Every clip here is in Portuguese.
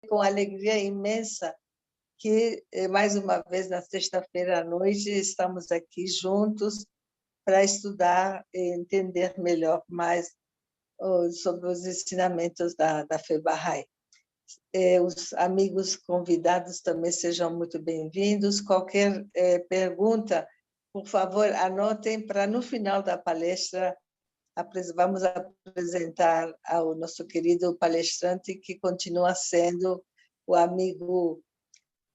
com alegria imensa que, mais uma vez, na sexta-feira à noite, estamos aqui juntos para estudar e entender melhor mais sobre os ensinamentos da Fé Bahá'í. Os amigos convidados também sejam muito bem-vindos. Qualquer pergunta, por favor, anotem para, no final da palestra, vamos apresentar ao nosso querido palestrante, que continua sendo o amigo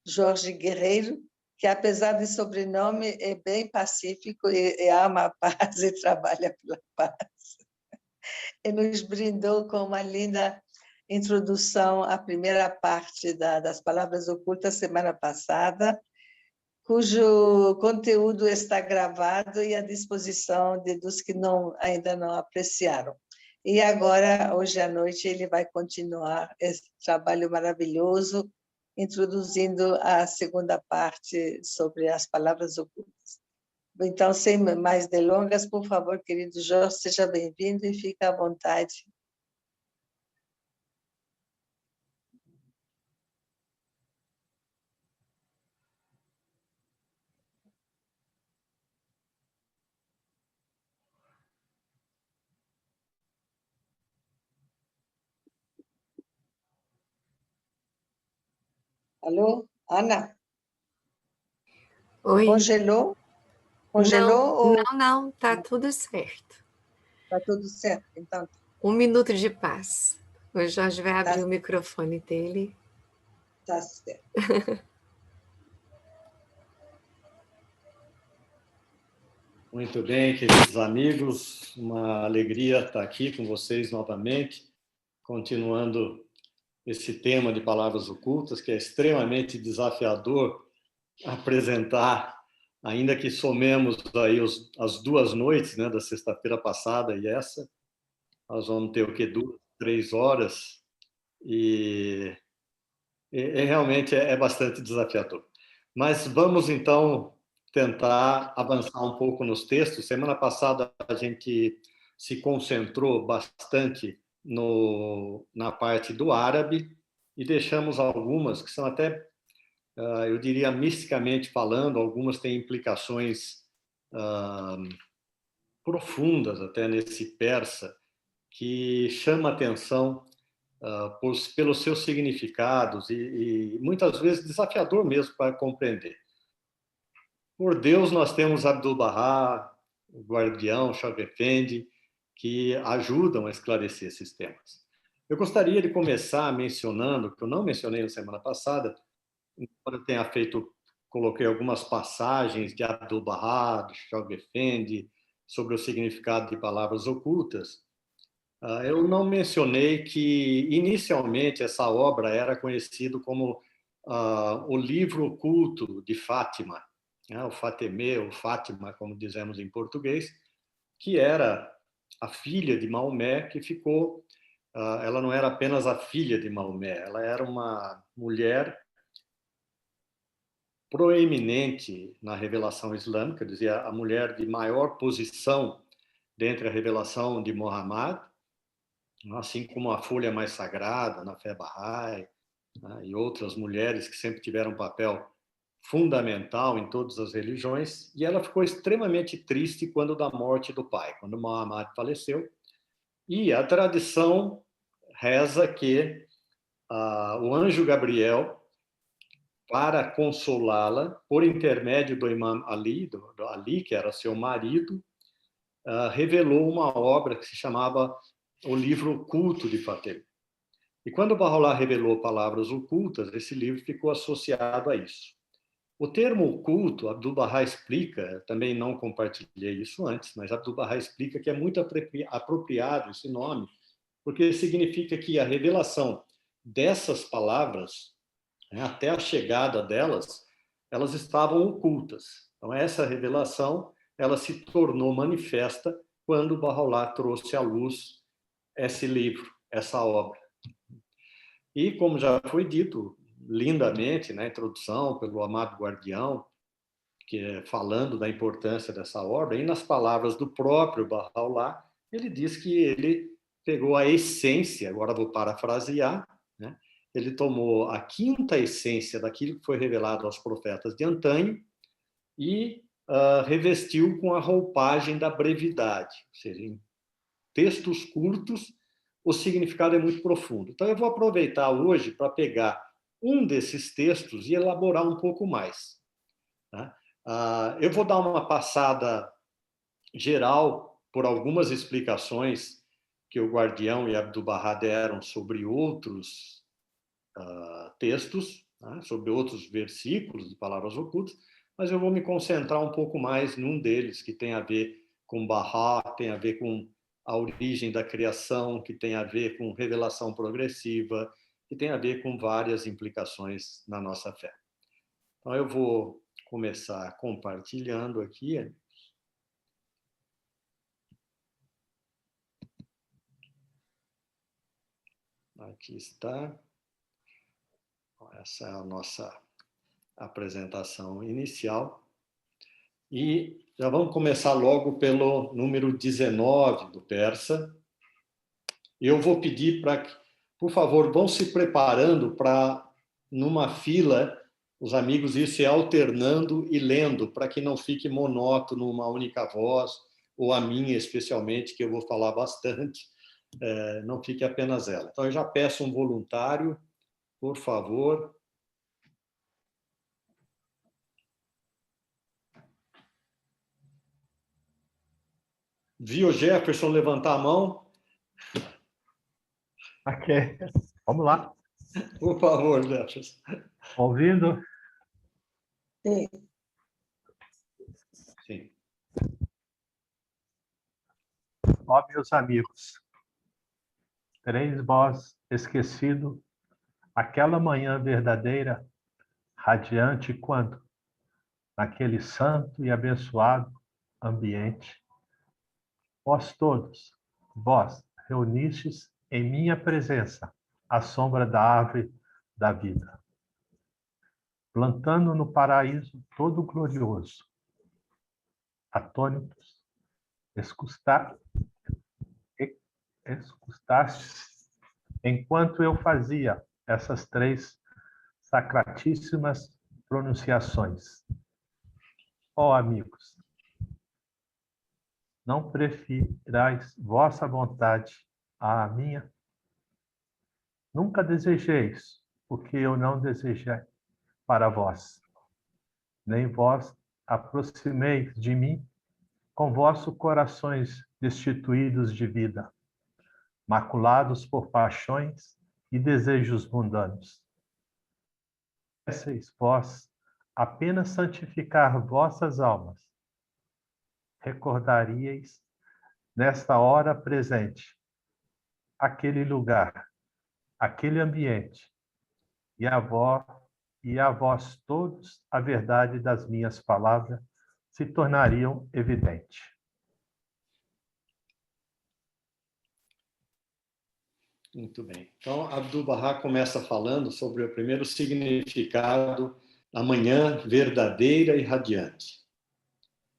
Jorge Guerreiro, que, apesar de sobrenome, é bem pacífico e ama a paz e trabalha pela paz. E nos brindou com uma linda introdução à primeira parte das palavras ocultas semana passada, cujo conteúdo está gravado e à disposição dos que ainda não apreciaram. E agora, hoje à noite, ele vai continuar esse trabalho maravilhoso, introduzindo a segunda parte sobre as palavras ocultas. Então, sem mais delongas, por favor, querido Jorge, seja bem-vindo e fique à vontade. Alô, Ana? Oi. Congelou? Congelou? Não, tá tudo certo. Tá tudo certo, então. 1 minuto de paz. O Jorge vai abrir o microfone dele. Tá certo. Muito bem, queridos amigos, uma alegria estar aqui com vocês novamente, continuando esse tema de palavras ocultas, que é extremamente desafiador apresentar, ainda que somemos aí as 2 noites, né, da sexta-feira passada e essa, nós vamos ter o quê? 2, 3 horas, e realmente é bastante desafiador. Mas vamos, então, tentar avançar um pouco nos textos. Semana passada a gente se concentrou bastante na parte do árabe e deixamos algumas que são até, eu diria, misticamente falando, algumas têm implicações profundas até nesse persa, que chama atenção pelos seus significados e muitas vezes desafiador mesmo para compreender. Por Deus, nós temos Abdu'l-Bahá, o guardião, Shah Effendi, que ajudam a esclarecer esses temas. Eu gostaria de começar mencionando, que eu não mencionei na semana passada, embora eu tenha coloquei algumas passagens de Abdu'l-Bahá, de Shah Effendi, sobre o significado de palavras ocultas. Eu não mencionei que, inicialmente, essa obra era conhecida como o livro oculto de Fátima, o Fatemé, ou Fátima, como dizemos em português, que era a filha de Maomé, que ficou... ela não era apenas a filha de Maomé, ela era uma mulher proeminente na revelação islâmica, dizia a mulher de maior posição dentre a revelação de Muhammad, assim como a folha mais sagrada na fé Bahá'í, né, e outras mulheres que sempre tiveram um papel fundamental em todas as religiões, e ela ficou extremamente triste quando da morte do pai, quando Muhammad faleceu, e a tradição reza que o anjo Gabriel, para consolá-la, por intermédio do Imam Ali, do Ali, que era seu marido, revelou uma obra que se chamava O Livro Oculto de Fatemé. E quando Bahá'u'lláh revelou palavras ocultas, esse livro ficou associado a isso. O termo oculto, Abdu'l-Bahá explica, também não compartilhei isso antes, mas Abdu'l-Bahá explica que é muito apropriado esse nome, porque significa que a revelação dessas palavras, né, até a chegada delas, elas estavam ocultas. Então, essa revelação ela se tornou manifesta quando Bahá'u'lláh trouxe à luz esse livro, essa obra. E, como já foi dito lindamente na introdução pelo amado guardião, falando da importância dessa obra, e nas palavras do próprio Bahá'u'lláh, ele diz que ele pegou a essência, agora vou parafrasear, né, ele tomou a quinta essência daquilo que foi revelado aos profetas de antanho e revestiu com a roupagem da brevidade, ou seja, em textos curtos, o significado é muito profundo. Então, eu vou aproveitar hoje para pegar um desses textos e elaborar um pouco mais. Tá? Eu vou dar uma passada geral por algumas explicações que o Guardião e Abdu'l-Bahá deram sobre outros textos, né, sobre outros versículos de palavras ocultas, mas eu vou me concentrar um pouco mais num deles, que tem a ver com Bahá, tem a ver com a origem da criação, que tem a ver com revelação progressiva, que tem a ver com várias implicações na nossa fé. Então, eu vou começar compartilhando aqui. Aqui está. Essa é a nossa apresentação inicial. E já vamos começar logo pelo número 19 do Persa. Eu vou pedir para que, por favor, vão se preparando para, numa fila, os amigos ir se alternando e lendo, para que não fique monótono uma única voz, ou a minha especialmente, que eu vou falar bastante, não fique apenas ela. Então, eu já peço um voluntário, por favor. Vi o Jefferson levantar a mão. Ok, vamos lá. Por favor, Jefferson. Ouvindo? Sim. Sim. Ó, meus amigos, tereis vós esquecido aquela manhã verdadeira, radiante quando, naquele santo e abençoado ambiente, vós reunistes em minha presença à sombra da árvore da vida, plantando no paraíso todo glorioso, atônitos, escustastes enquanto eu fazia essas três sacratíssimas pronunciações. Ó amigos, não prefirais vossa vontade à minha? Nunca desejeis o que eu não desejei para vós, nem vós aproximeis de mim com vossos corações destituídos de vida, maculados por paixões e desejos mundanos. Esseis vós apenas santificar vossas almas, recordaríeis nesta hora presente aquele lugar, aquele ambiente, e a vós todos a verdade das minhas palavras se tornariam evidente. Muito bem. Então, Abdu'l-Bahá começa falando sobre o primeiro significado da manhã verdadeira e radiante,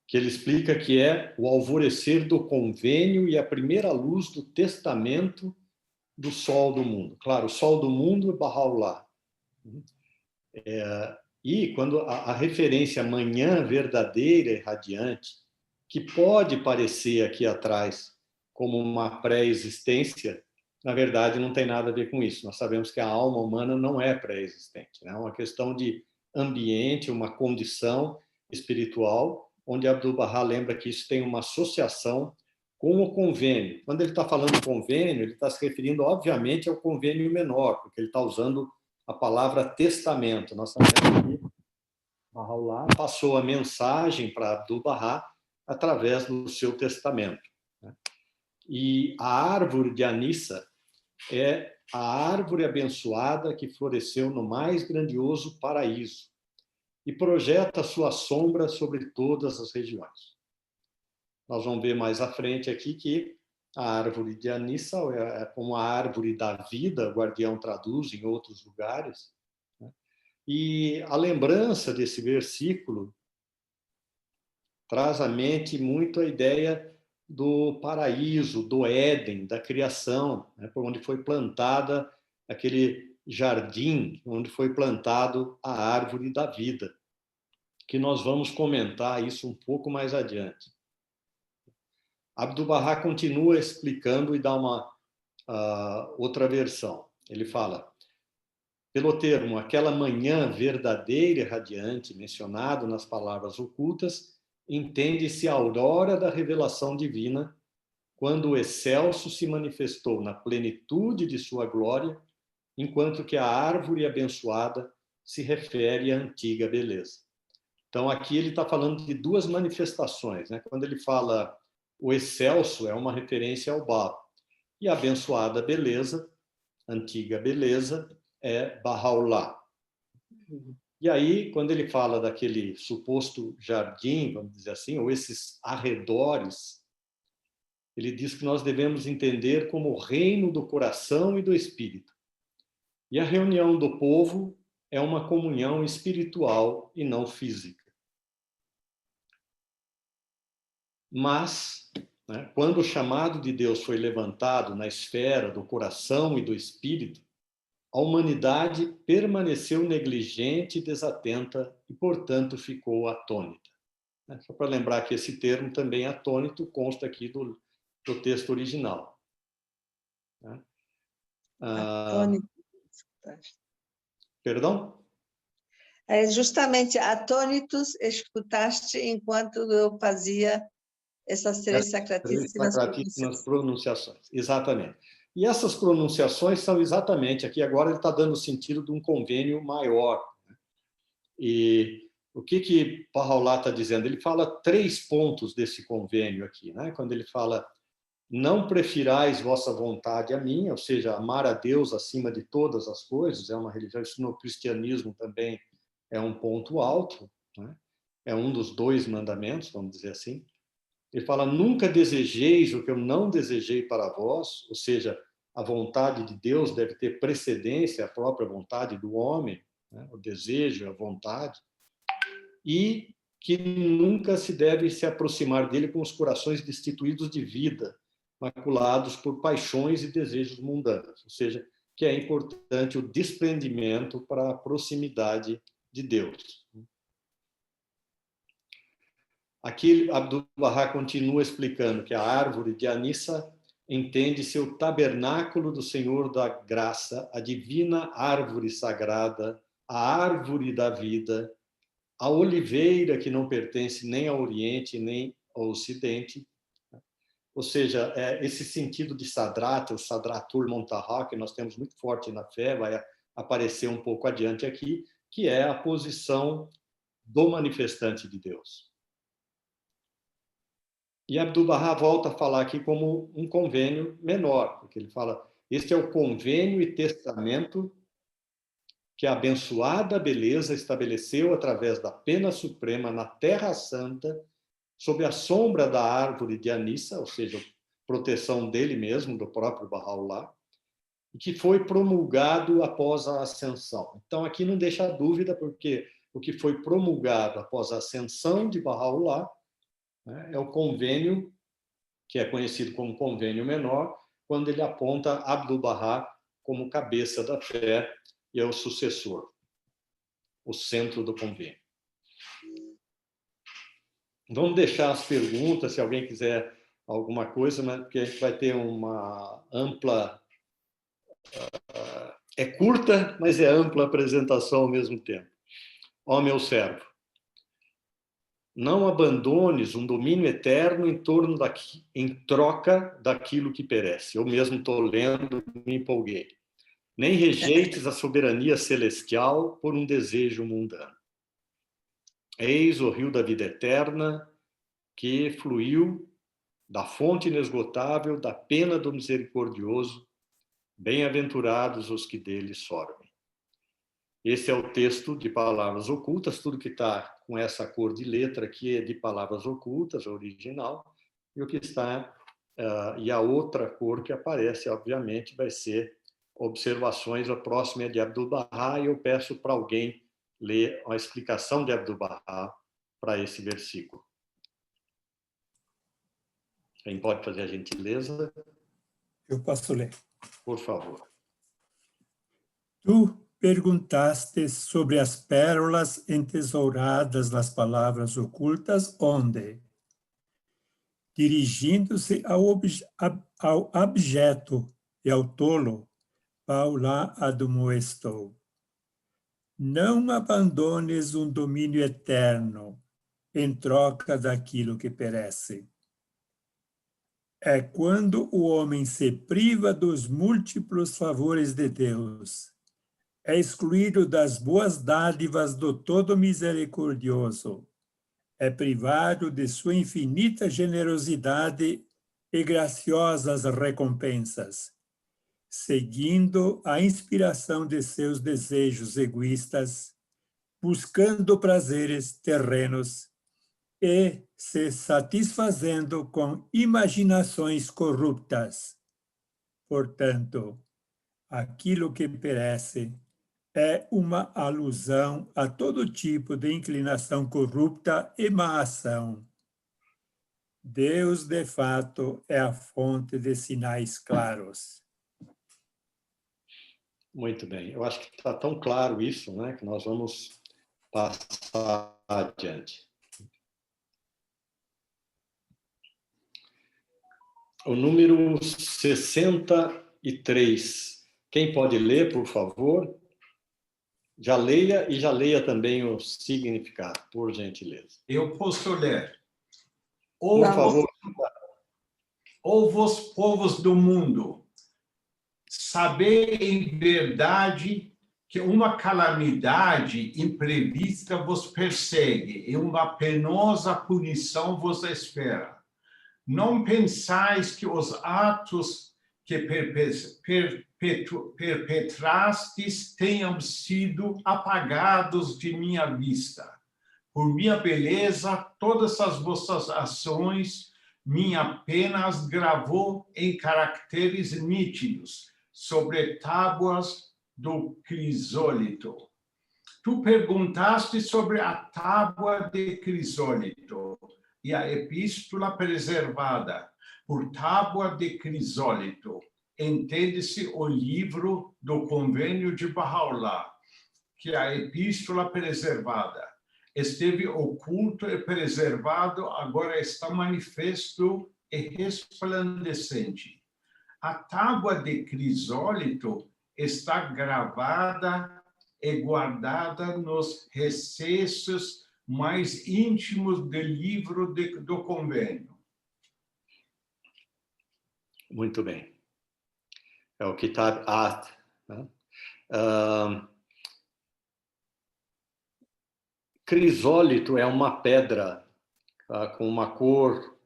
que ele explica que é o alvorecer do convênio e a primeira luz do testamento do sol do mundo. Claro, o sol do mundo é Baha'u'lláh. E quando a referência manhã verdadeira e radiante, que pode parecer aqui atrás como uma pré-existência, na verdade não tem nada a ver com isso. Nós sabemos que a alma humana não é pré-existente, né? É uma questão de ambiente, uma condição espiritual, onde Abdu'l-Bahá lembra que isso tem uma associação com o convênio. Quando ele está falando convênio, ele está se referindo, obviamente, ao convênio menor, porque ele está usando a palavra testamento. Nós sabemos que Baha'u'lláh passou a mensagem para Abdu'l-Bahá através do seu testamento. E a árvore de Anissa é a árvore abençoada que floresceu no mais grandioso paraíso e projeta sua sombra sobre todas as regiões. Nós vamos ver mais à frente aqui que a árvore de Anissa é como a árvore da vida, o Guardião traduz em outros lugares. E a lembrança desse versículo traz à mente muito a ideia do paraíso, do Éden, da criação, né, por onde foi plantada aquele jardim onde foi plantado a árvore da vida, que nós vamos comentar isso um pouco mais adiante. Abdu'l-Bahá continua explicando e dá uma outra versão. Ele fala: pelo termo aquela manhã verdadeira e radiante mencionado nas palavras ocultas, entende-se a aurora da revelação divina, quando o excelso se manifestou na plenitude de sua glória, enquanto que a árvore abençoada se refere à antiga beleza. Então, aqui ele está falando de duas manifestações, né? Quando ele fala o excelso, é uma referência ao Baba, e a abençoada beleza, antiga beleza, é Baha'u'lláh. E aí, quando ele fala daquele suposto jardim, vamos dizer assim, ou esses arredores, ele diz que nós devemos entender como o reino do coração e do espírito. E a reunião do povo é uma comunhão espiritual e não física. Mas, né, quando o chamado de Deus foi levantado na esfera do coração e do espírito, a humanidade permaneceu negligente e desatenta e, portanto, ficou atônita. Só para lembrar que esse termo também atônito consta aqui do texto original. Atônito. Perdão? Justamente atônitos escutaste enquanto eu fazia essas três sacratíssimas pronunciações. Exatamente. E essas pronunciações são exatamente, aqui agora ele está dando o sentido de um convênio maior. Né? E o que Baha'u'lláh está dizendo? Ele fala 3 pontos desse convênio aqui. Né? Quando ele fala, não prefirais vossa vontade à minha, ou seja, amar a Deus acima de todas as coisas, é uma religião, isso no cristianismo também é um ponto alto, né? É um dos 2 mandamentos, vamos dizer assim. Ele fala, nunca desejeis o que eu não desejei para vós, ou seja, a vontade de Deus deve ter precedência à própria vontade do homem, né? O desejo, a vontade, e que nunca se deve se aproximar dele com os corações destituídos de vida, maculados por paixões e desejos mundanos, ou seja, que é importante o desprendimento para a proximidade de Deus. Aqui, Abdu'l-Bahá continua explicando que a árvore de Anissa entende-se o tabernáculo do Senhor da Graça, a divina árvore sagrada, a árvore da vida, a oliveira que não pertence nem ao Oriente nem ao Ocidente. Ou seja, esse sentido de Sadrata, o Sadratul Muntaha, que nós temos muito forte na fé, vai aparecer um pouco adiante aqui, que é a posição do manifestante de Deus. E Abdu'l-Bahá volta a falar aqui como um convênio menor, porque ele fala, este é o convênio e testamento que a abençoada beleza estabeleceu através da pena suprema na Terra Santa, sob a sombra da árvore de Anissa, ou seja, proteção dele mesmo, do próprio Baha'u'lláh, e que foi promulgado após a ascensão. Então, aqui não deixa dúvida, porque o que foi promulgado após a ascensão de Baha'u'lláh, né, é o convênio, que é conhecido como convênio menor, quando ele aponta Abdu'l-Bahá como cabeça da fé e é o sucessor, o centro do convênio. Vamos deixar as perguntas, se alguém quiser alguma coisa, mas porque a gente vai ter uma ampla... É curta, mas é ampla apresentação ao mesmo tempo. Ó meu servo, não abandones um domínio eterno em troca daquilo que perece. Eu mesmo estou lendo, me empolguei. Nem rejeites a soberania celestial por um desejo mundano. Eis o rio da vida eterna que fluiu da fonte inesgotável da pena do misericordioso. Bem-aventurados os que dele sorvem. Esse é o texto de palavras ocultas, tudo que está com essa cor de letra aqui é de palavras ocultas, original, e o que está, e a outra cor que aparece, obviamente, vai ser observações, a próxima é de Abdu'l-Bahá, e eu peço para alguém ler a explicação de Abdu'l-Bahá para esse versículo. Quem pode fazer a gentileza? Eu posso ler. Por favor. Tu perguntaste sobre as pérolas entesouradas nas palavras ocultas, onde? Dirigindo-se ao abjeto e ao tolo, Paula admoestou. Não abandones um domínio eterno em troca daquilo que perece. É quando o homem se priva dos múltiplos favores de Deus, é excluído das boas dádivas do Todo Misericordioso, é privado de sua infinita generosidade e graciosas recompensas, seguindo a inspiração de seus desejos egoístas, buscando prazeres terrenos e se satisfazendo com imaginações corruptas. Portanto, aquilo que perece é uma alusão a todo tipo de inclinação corrupta e má ação. Deus, de fato, é a fonte de sinais claros. Muito bem. Eu acho que está tão claro isso, né, que nós vamos passar adiante. O número 63. Quem pode ler, por favor? Já leia e já leia também o significado, por gentileza. Eu posso ler. Por favor. Ó vós, povos do mundo, sabei em verdade que uma calamidade imprevista vos persegue e uma penosa punição vos espera. Não pensais que os atos que perpetrastes tenham sido apagados de minha vista. Por minha beleza, todas as vossas ações, minha pena as gravou em caracteres nítidos, sobre tábuas do crisólito. Tu perguntaste sobre a tábua de crisólito e a epístola preservada. Por tábua de crisólito, entende-se o livro do Convênio de Bahá'u'lláh, que a epístola preservada esteve oculto e preservado, agora está manifesto e resplandecente. A tábua de crisólito está gravada e guardada nos recessos mais íntimos do livro do convênio. Muito bem. É o Kitab At, né? Crisólito é uma pedra com uma cor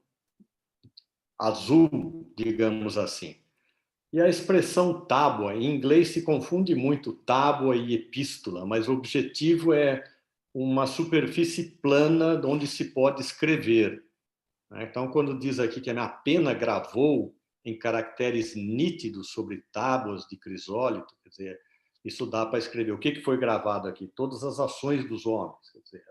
azul, digamos assim. E a expressão tábua, em inglês se confunde muito tábua e epístola, mas o objetivo é uma superfície plana onde se pode escrever. Então, quando diz aqui que a minha pena gravou em caracteres nítidos sobre tábuas de crisólito, quer dizer, isso dá para escrever. O que foi gravado aqui? Todas as ações dos homens. Quer dizer,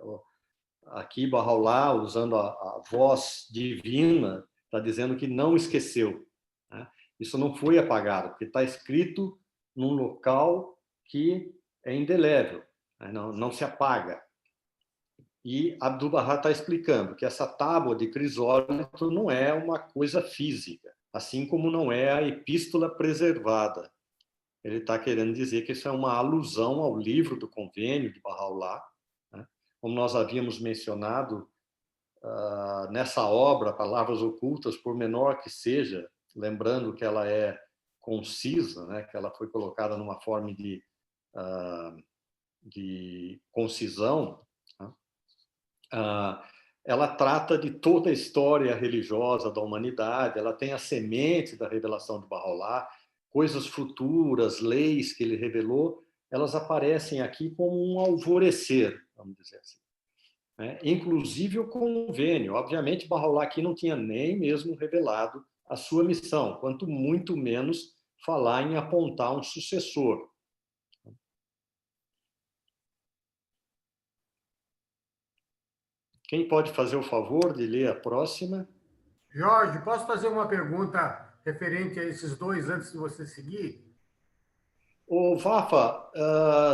aqui, Bahá'u'lláh, usando a voz divina, está dizendo que não esqueceu. Né? Isso não foi apagado, porque está escrito num local que é indelével, né? Não se apaga. E Abdu'l-Bahá está explicando que essa tábua de crisólito não é uma coisa física, assim como não é a epístola preservada. Ele está querendo dizer que isso é uma alusão ao livro do Convênio de Bahá'u'lláh, né? Como nós havíamos mencionado, nessa obra, Palavras Ocultas, por menor que seja, lembrando que ela é concisa, né? Que ela foi colocada numa forma de concisão, né? Ela trata de toda a história religiosa da humanidade, ela tem a semente da revelação de Bahá'u'lláh, coisas futuras, leis que ele revelou, elas aparecem aqui como um alvorecer, vamos dizer assim. Inclusive o convênio. Obviamente, Bahá'u'lláh aqui não tinha nem mesmo revelado a sua missão, quanto muito menos falar em apontar um sucessor. Quem pode fazer o favor de ler a próxima? Jorge, posso fazer uma pergunta referente a esses dois antes de você seguir? Ô, Vafa,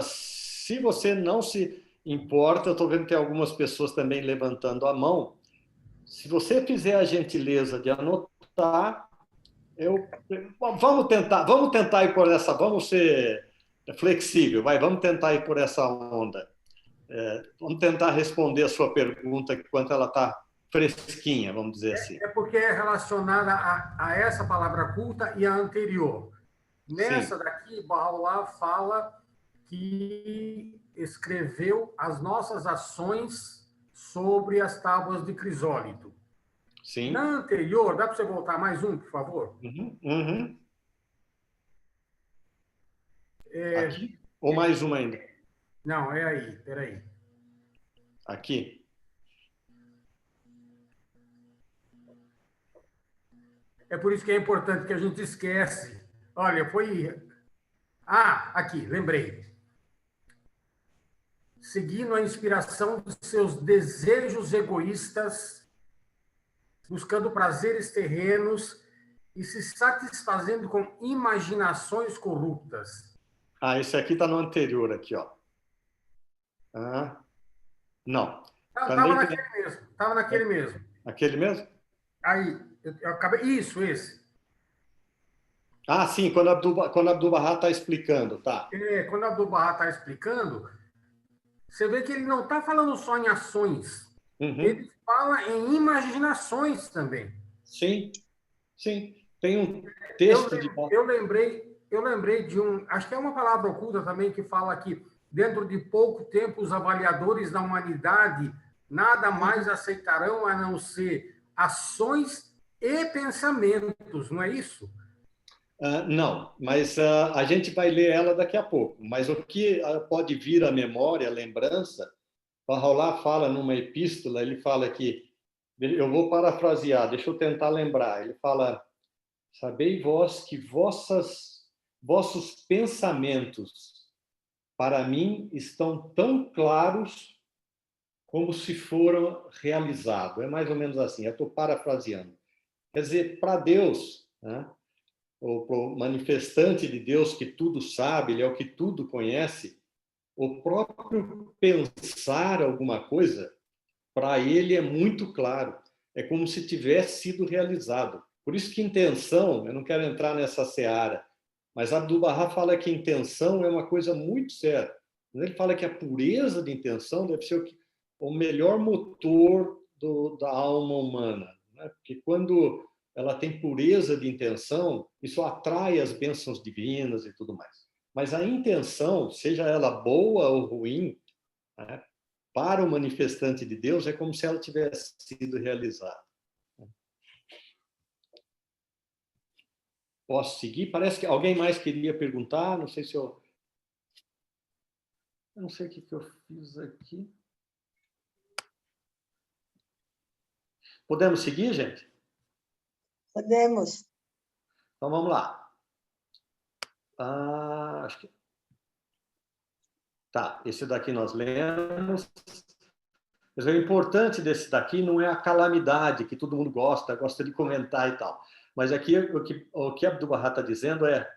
se você não se importa, eu estou vendo que tem algumas pessoas também levantando a mão. Se você fizer a gentileza de anotar, eu vamos tentar ir por essa, vamos ser flexível, vamos tentar ir por essa onda. Vamos tentar responder a sua pergunta enquanto ela está fresquinha, vamos dizer assim. É porque é relacionada a essa palavra culta e a anterior. Nessa Sim. daqui, Bahá'u'lláh fala que escreveu as nossas ações sobre as tábuas de crisólito. Sim. Na anterior, dá para você voltar mais um, por favor? Uhum. Aqui? Ou mais uma ainda? Não, é aí, peraí. Aqui? É por isso que é importante que a gente esquece. Olha, foi... Ah, aqui, lembrei. Seguindo a inspiração dos seus desejos egoístas, buscando prazeres terrenos e se satisfazendo com imaginações corruptas. Esse aqui está no anterior, aqui, ó. Não. Estava naquele mesmo. Estava naquele mesmo. Aquele mesmo? Aí, eu acabei... Isso, esse. Sim, quando Abdu'l-Bahá está explicando, tá. Quando Abdu'l-Bahá está explicando, você vê que ele não está falando só em ações. Ele fala em imaginações também. Sim. Tem um texto eu lembrei de um... Acho que é uma palavra oculta também que fala que dentro de pouco tempo os avaliadores da humanidade nada mais aceitarão a não ser ações e pensamentos, não é isso? Não, mas a gente vai ler ela daqui a pouco. Mas o que pode vir à memória, à lembrança, Bahá'u'lláh fala numa epístola, ele fala que, eu vou parafrasear, deixa eu tentar lembrar, ele fala, sabei vós que vossos pensamentos para mim estão tão claros como se foram realizados. É mais ou menos assim, eu estou parafraseando. Quer dizer, para Deus, né? O manifestante de Deus que tudo sabe, ele é o que tudo conhece, o próprio pensar alguma coisa, para ele é muito claro. É como se tivesse sido realizado. Por isso que intenção, eu não quero entrar nessa seara, mas Abdu'l-Bahá fala que intenção é uma coisa muito séria. Ele fala que a pureza de intenção deve ser o melhor motor da alma humana, né? Porque quando ela tem pureza de intenção, isso atrai as bênçãos divinas e tudo mais. Mas a intenção, seja ela boa ou ruim, né, para o manifestante de Deus, é como se ela tivesse sido realizada. Posso seguir? Parece que alguém mais queria perguntar, não sei se eu... não sei o que eu fiz aqui. Podemos seguir, gente? Podemos. Então, vamos lá. Acho que... Tá, esse daqui nós lemos. Mas o importante desse daqui não é a calamidade, que todo mundo gosta de comentar e tal. Mas aqui o que Abdu'l-Bahá está dizendo é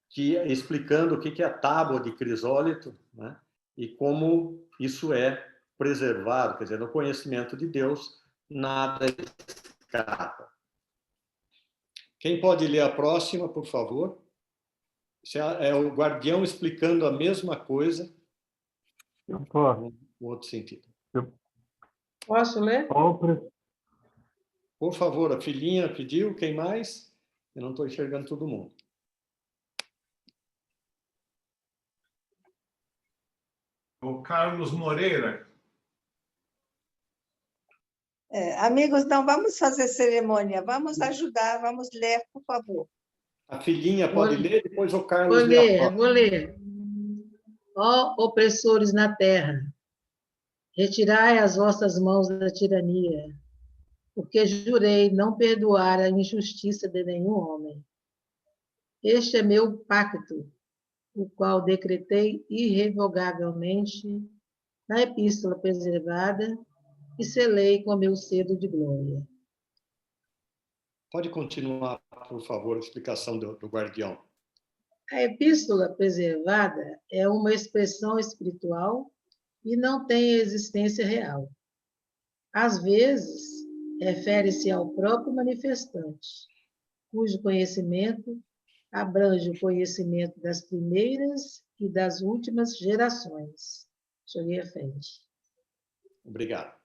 que explicando o que é a tábua de crisólito, né? E como isso é preservado, quer dizer, no conhecimento de Deus, nada escapa. Quem pode ler a próxima, por favor? É o guardião explicando a mesma coisa, no outro sentido. Posso ler? Por favor, a filhinha pediu, quem mais? Eu não estou enxergando todo mundo. O Carlos Moreira. Amigos, não vamos fazer cerimônia, vamos ajudar, vamos ler, por favor. A filhinha pode ler, depois o Carlos lê a próxima. Vou ler. Ó opressores na terra, retirai as vossas mãos da tirania, porque jurei não perdoar a injustiça de nenhum homem. Este é meu pacto, o qual decretei irrevogavelmente na epístola preservada e selei com meu selo de glória. Pode continuar, por favor, a explicação do guardião. A epístola preservada é uma expressão espiritual e não tem existência real. Às vezes, refere-se ao próprio manifestante, cujo conhecimento abrange o conhecimento das primeiras e das últimas gerações. Joguei à frente. Obrigado.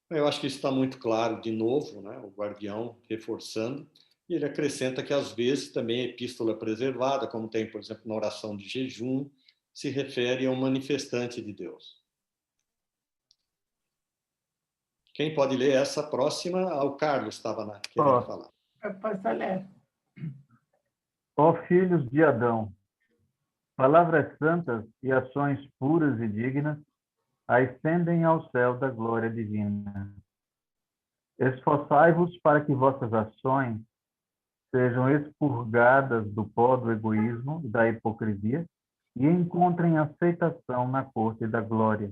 Eu acho que isso está muito claro, de novo, né? O guardião reforçando, e ele acrescenta que, às vezes, também a epístola preservada, como tem, por exemplo, na oração de jejum, se refere a um manifestante de Deus. Quem pode ler essa próxima? O Carlos estava querendo falar. Eu posso ler. Ó filhos de Adão, palavras santas e ações puras e dignas ascendem ao céu da glória divina. Esforçai-vos para que vossas ações sejam expurgadas do pó do egoísmo e da hipocrisia e encontrem aceitação na corte da glória.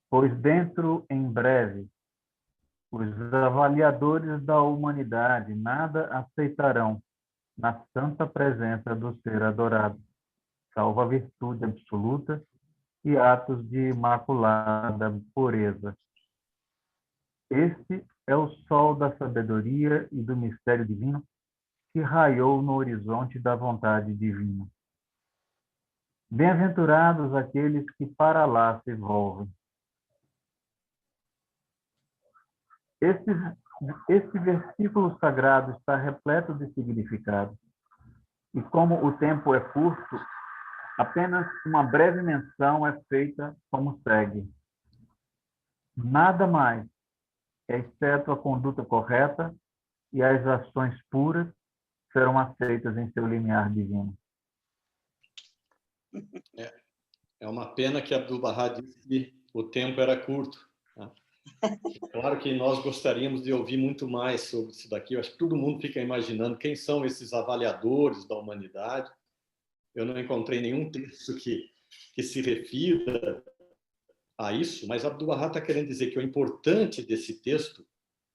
Pois dentro, em breve, os avaliadores da humanidade nada aceitarão na santa presença do ser adorado, salvo a virtude absoluta e atos de imaculada pureza. Este é o sol da sabedoria e do mistério divino que raiou no horizonte da vontade divina. Bem-aventurados aqueles que para lá se volvem. Este versículo sagrado está repleto de significado. E como o tempo é curto, apenas uma breve menção é feita como segue. Nada mais, exceto a conduta correta e as ações puras, serão aceitas em seu limiar divino. É uma pena que Abdu'l-Bahá disse que o tempo era curto. Né? Claro que nós gostaríamos de ouvir muito mais sobre isso daqui. Eu acho que todo mundo fica imaginando quem são esses avaliadores da humanidade. Eu não encontrei nenhum texto que se refira a isso, mas Abdu'l-Bahá está querendo dizer que o importante desse texto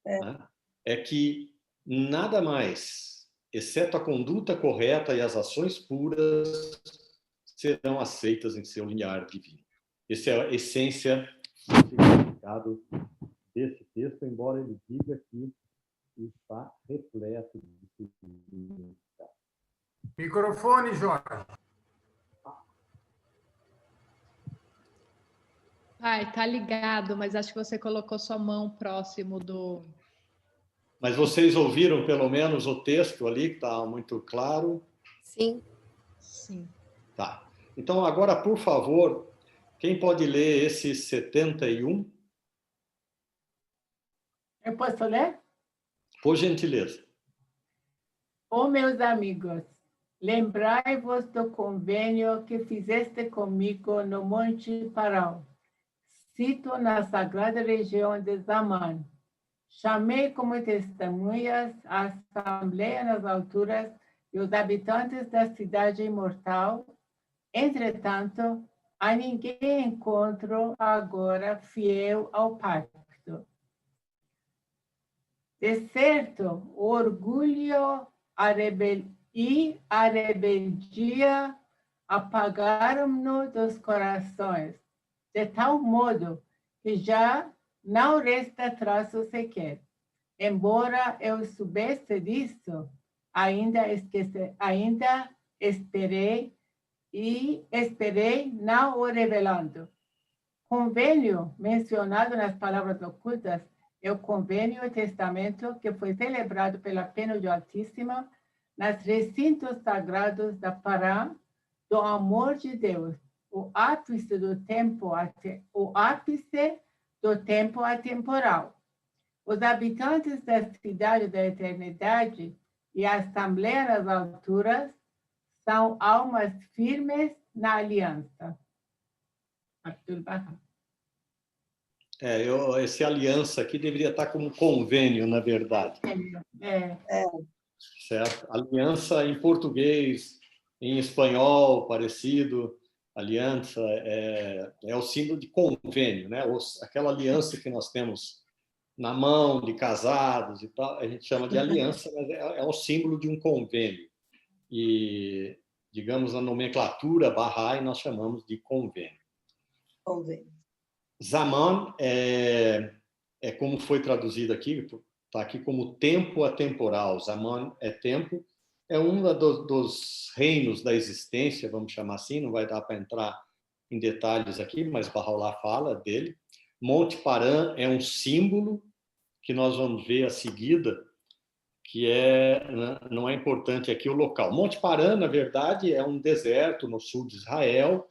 né, é que nada mais, exceto a conduta correta e as ações puras, serão aceitas em seu limiar divino. Essa é a essência do significado desse texto, embora ele diga que está repleto de significado. Microfone, Jorge. Pai, tá ligado, mas acho que você colocou sua mão próximo do... Mas vocês ouviram pelo menos o texto ali, que está muito claro? Sim. Sim. Tá. Então, agora, por favor, quem pode ler esse 71? Eu posso ler? Por gentileza. Ó meus amigos, lembrai-vos do convênio que fizeste comigo no Monte Parau, sito na sagrada região de Zaman. Chamei como testemunhas a Assembleia nas alturas e os habitantes da cidade imortal. Entretanto, a ninguém encontro agora fiel ao pacto. De certo, o orgulho e a rebeldia apagaram-nos dos corações, de tal modo que já não resta traço sequer. Embora eu soubesse disso, ainda esperei não o revelando. Convênio mencionado nas palavras ocultas é o convênio e testamento que foi celebrado pela pena de Altíssima nos recintos sagrados da Pará, do amor de Deus, o ápice do tempo atemporal. Os habitantes da cidade da eternidade e a Assembleia nas alturas são almas firmes na aliança. Abdu'l-Bahá. Essa aliança aqui deveria estar como convênio, na verdade. Certo? Aliança em português, em espanhol, parecido. Aliança é o símbolo de convênio, né? Aquela aliança que nós temos na mão de casados e tal, a gente chama de aliança, mas é o símbolo de um convênio. e, digamos, a nomenclatura Bahá'í nós chamamos de convênio. Convênio. Zaman é como foi traduzido aqui, está aqui como tempo atemporal. Zaman é tempo, é um dos reinos da existência, vamos chamar assim, não vai dar para entrar em detalhes aqui, mas Baha'u'lláh fala dele. Monte Paran é um símbolo que nós vamos ver a seguida, que não é importante aqui o local. Monte Paran, na verdade, é um deserto no sul de Israel.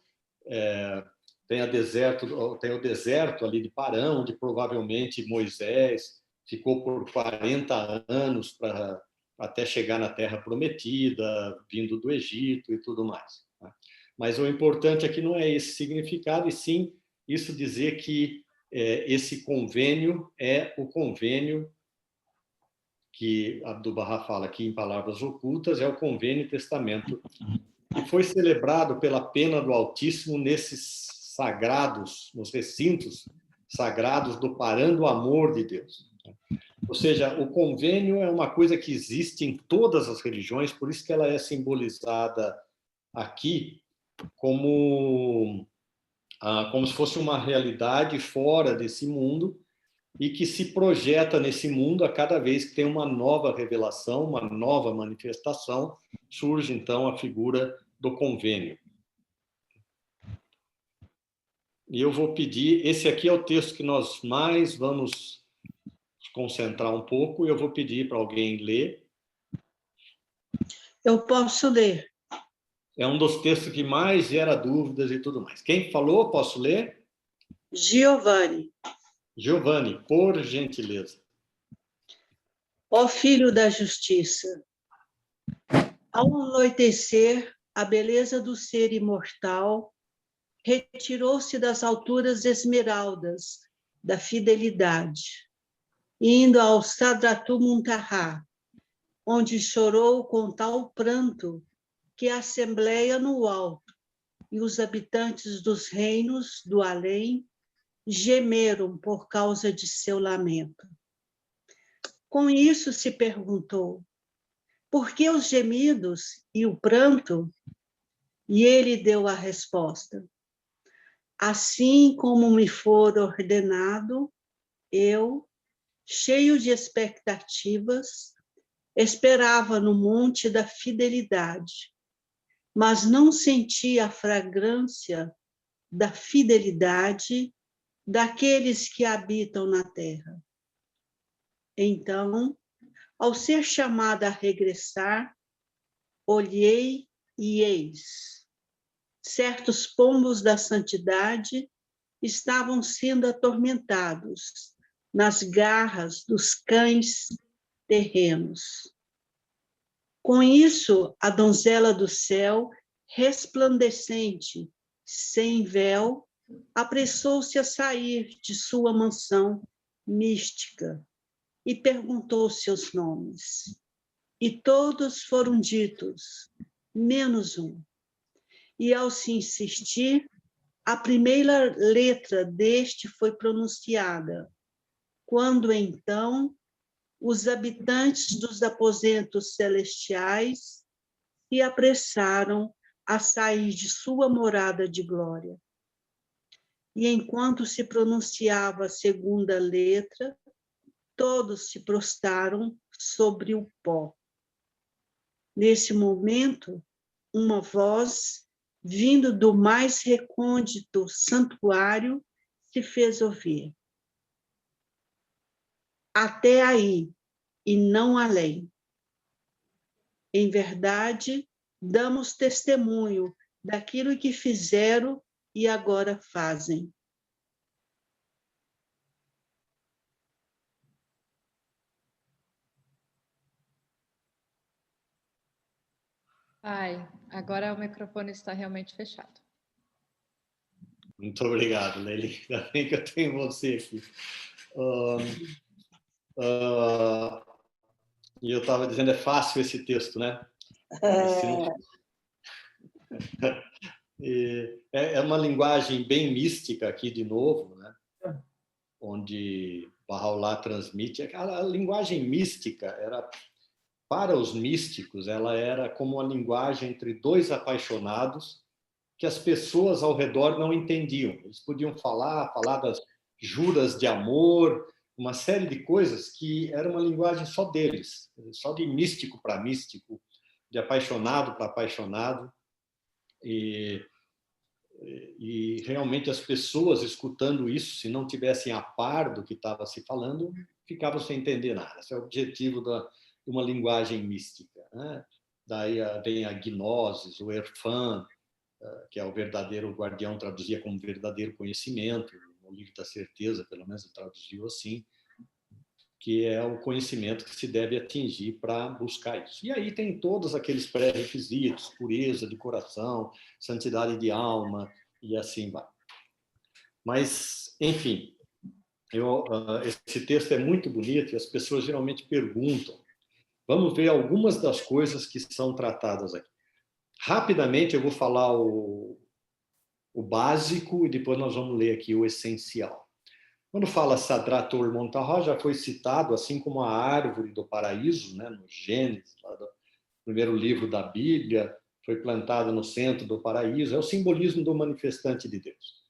Tem o deserto ali de Paran, onde provavelmente Moisés ficou por 40 anos até chegar na Terra Prometida, vindo do Egito e tudo mais. Mas o importante aqui não é esse significado, e sim isso dizer que esse convênio é o convênio que Abdu'l-Bahá fala aqui em palavras ocultas, é o convênio testamento, que foi celebrado pela pena do Altíssimo nesses sagrados, nos recintos sagrados do Paran do amor de Deus. Ou seja, o convênio é uma coisa que existe em todas as religiões, por isso que ela é simbolizada aqui como se fosse uma realidade fora desse mundo e que se projeta nesse mundo a cada vez que tem uma nova revelação, uma nova manifestação, surge então a figura do convênio. E eu vou pedir, esse aqui é o texto que nós mais vamos concentrar um pouco, e eu vou pedir para alguém ler. Eu posso ler. É um dos textos que mais gera dúvidas e tudo mais. Quem falou? Posso ler? Giovanni. Giovanni, por gentileza. Ó Filho da Justiça, ao anoitecer, a beleza do ser imortal retirou-se das alturas esmeraldas da fidelidade, indo ao Sadratu Muntaha, onde chorou com tal pranto que a assembleia no alto e os habitantes dos reinos do além gemeram por causa de seu lamento. Com isso se perguntou, por que os gemidos e o pranto? E ele deu a resposta, assim como me for ordenado, eu, cheio de expectativas, esperava no monte da fidelidade, mas não senti a fragrância da fidelidade daqueles que habitam na terra. Então, ao ser chamada a regressar, olhei e eis, certos pombos da santidade estavam sendo atormentados nas garras dos cães terrenos. Com isso, a donzela do céu, resplandecente, sem véu, apressou-se a sair de sua mansão mística e perguntou seus nomes. E todos foram ditos, menos um. E ao se insistir, a primeira letra deste foi pronunciada, quando então os habitantes dos aposentos celestiais se apressaram a sair de sua morada de glória. E enquanto se pronunciava a segunda letra, todos se prostraram sobre o pó. Nesse momento, uma voz, vindo do mais recôndito santuário, se fez ouvir. Até aí, e não além. Em verdade, damos testemunho daquilo que fizeram e agora fazem. Ai, agora o microfone está realmente fechado. Muito obrigado, Leili. Ainda bem que eu tenho você aqui. E eu estava dizendo, é fácil esse texto, né? É uma linguagem bem mística aqui, de novo, né? Onde Baha'u'lláh transmite. A linguagem mística era para os místicos, ela era como uma linguagem entre dois apaixonados que as pessoas ao redor não entendiam. Eles podiam falar das juras de amor, uma série de coisas que era uma linguagem só deles, só de místico para místico, de apaixonado para apaixonado. E realmente as pessoas escutando isso, se não tivessem a par do que estava se falando, ficavam sem entender nada. Esse é o objetivo de uma linguagem mística, né? Daí vem a gnosis, o Erfan, que é o verdadeiro guardião, traduzia como verdadeiro conhecimento, no livro da certeza, pelo menos ele traduziu assim, que é o conhecimento que se deve atingir para buscar isso. E aí tem todos aqueles pré-requisitos, pureza de coração, santidade de alma, e assim vai. Mas, enfim, esse texto é muito bonito e as pessoas geralmente perguntam. Vamos ver algumas das coisas que são tratadas aqui. Rapidamente eu vou falar o básico e depois nós vamos ler aqui o essencial. Quando fala Sadratul Muntaha, já foi citado, assim como a árvore do paraíso, né, no Gênesis, lá do primeiro livro da Bíblia, foi plantada no centro do paraíso, é o simbolismo do manifestante de Deus.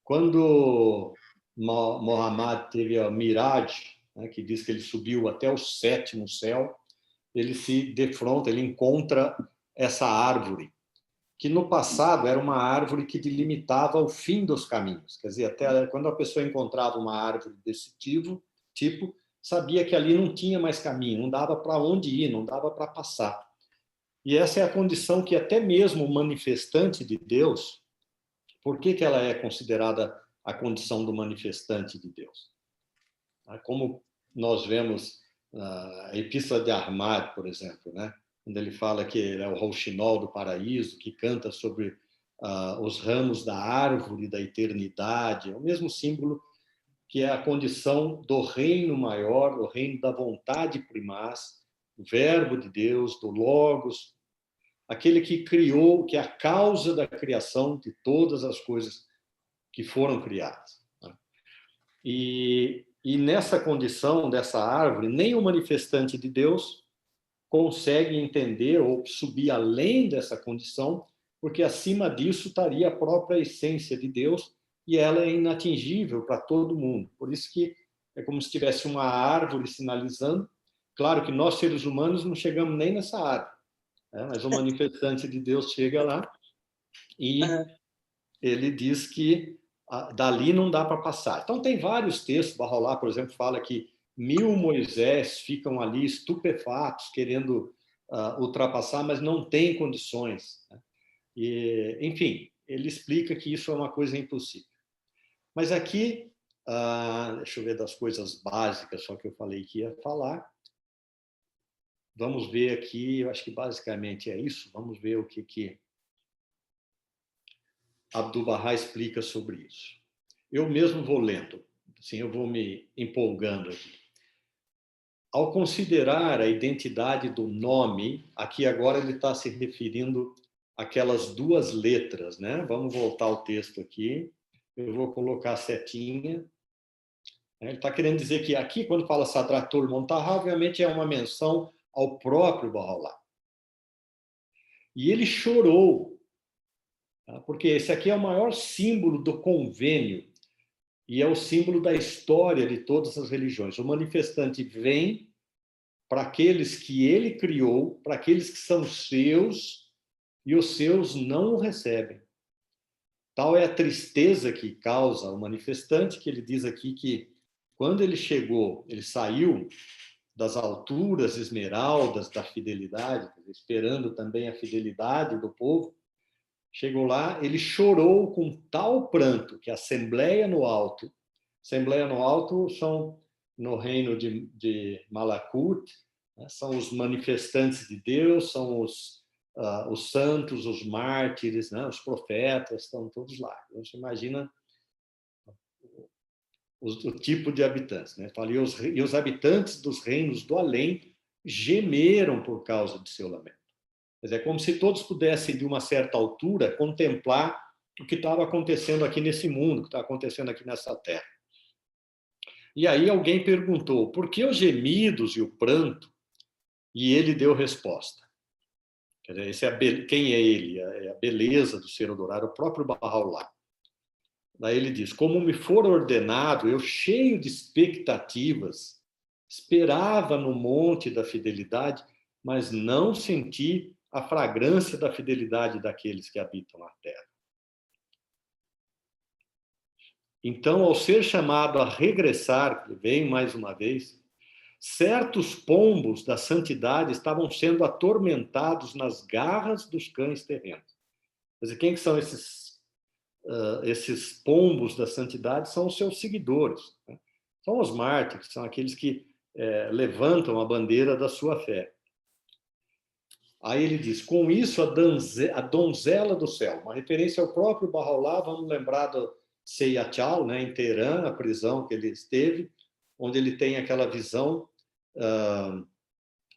Quando Muhammad teve a Miraj, né, que diz que ele subiu até o 7º céu, ele se defronta, ele encontra essa árvore, que no passado era uma árvore que delimitava o fim dos caminhos. Quer dizer, até quando a pessoa encontrava uma árvore desse tipo, sabia que ali não tinha mais caminho, não dava para onde ir, não dava para passar. E essa é a condição que até mesmo o manifestante de Deus, por que ela é considerada a condição do manifestante de Deus? Como nós vemos a Epístola de Ahmad, por exemplo, né? Quando ele fala que ele é o rouxinol do paraíso, que canta sobre os ramos da árvore da eternidade, é o mesmo símbolo que é a condição do reino maior, o reino da vontade primaz, do verbo de Deus, do Logos, aquele que criou, que é a causa da criação de todas as coisas que foram criadas. E nessa condição dessa árvore, nem o manifestante de Deus consegue entender ou subir além dessa condição, porque acima disso estaria a própria essência de Deus e ela é inatingível para todo mundo. Por isso que é como se tivesse uma árvore sinalizando. Claro que nós, seres humanos, não chegamos nem nessa árvore, né? Mas o manifestante de Deus chega lá e ele diz que dali não dá para passar. Então, tem vários textos. Bahá'u'lláh, por exemplo, fala que 1000 Moisés ficam ali estupefatos, querendo ultrapassar, mas não têm condições, né? E, enfim, ele explica que isso é uma coisa impossível. Mas aqui, deixa eu ver das coisas básicas, só que eu falei que ia falar. Vamos ver aqui, eu acho que basicamente é isso. Vamos ver o que Abdu'l-Bahá explica sobre isso. Eu mesmo vou lendo, assim, eu vou me empolgando aqui. Ao considerar a identidade do nome, aqui agora ele está se referindo àquelas duas letras, né? Vamos voltar ao texto aqui. Eu vou colocar a setinha. Ele está querendo dizer que aqui, quando fala Sadratul Muntaha, obviamente é uma menção ao próprio Bahá'u'lláh. E ele chorou, porque esse aqui é o maior símbolo do convênio e é o símbolo da história de todas as religiões. O manifestante vem para aqueles que ele criou, para aqueles que são seus, e os seus não o recebem. Tal é a tristeza que causa o manifestante, que ele diz aqui que quando ele chegou, ele saiu das alturas esmeraldas da fidelidade, esperando também a fidelidade do povo, chegou lá, ele chorou com tal pranto que a Assembleia no Alto são no reino de Malakut, né? São os manifestantes de Deus, são os santos, os mártires, né? Os profetas, estão todos lá. Então, você imagina o tipo de habitantes, né? E os habitantes dos reinos do além gemeram por causa de seu lamento. Mas é como se todos pudessem, de uma certa altura, contemplar o que estava acontecendo aqui nesse mundo, o que está acontecendo aqui nessa terra. E aí alguém perguntou, por que os gemidos e o pranto E ele deu resposta. Quer dizer, quem é ele? É a beleza do ser adorado, o próprio Bahá'u'lláh. Daí ele diz: como me for ordenado, eu cheio de expectativas, esperava no monte da fidelidade, mas não senti a fragrância da fidelidade daqueles que habitam a terra. Então, ao ser chamado a regressar, vem mais uma vez, certos pombos da santidade estavam sendo atormentados nas garras dos cães terrenos. Quer dizer, quem que são esses pombos da santidade? São os seus seguidores, né? São os mártires, são aqueles que levantam a bandeira da sua fé. Aí ele diz: com isso, a donzela do céu, uma referência ao próprio Bahá'u'lláh. Vamos lembrar do Seyat-Chal, né, em Teherã, a prisão que ele esteve, onde ele tem aquela visão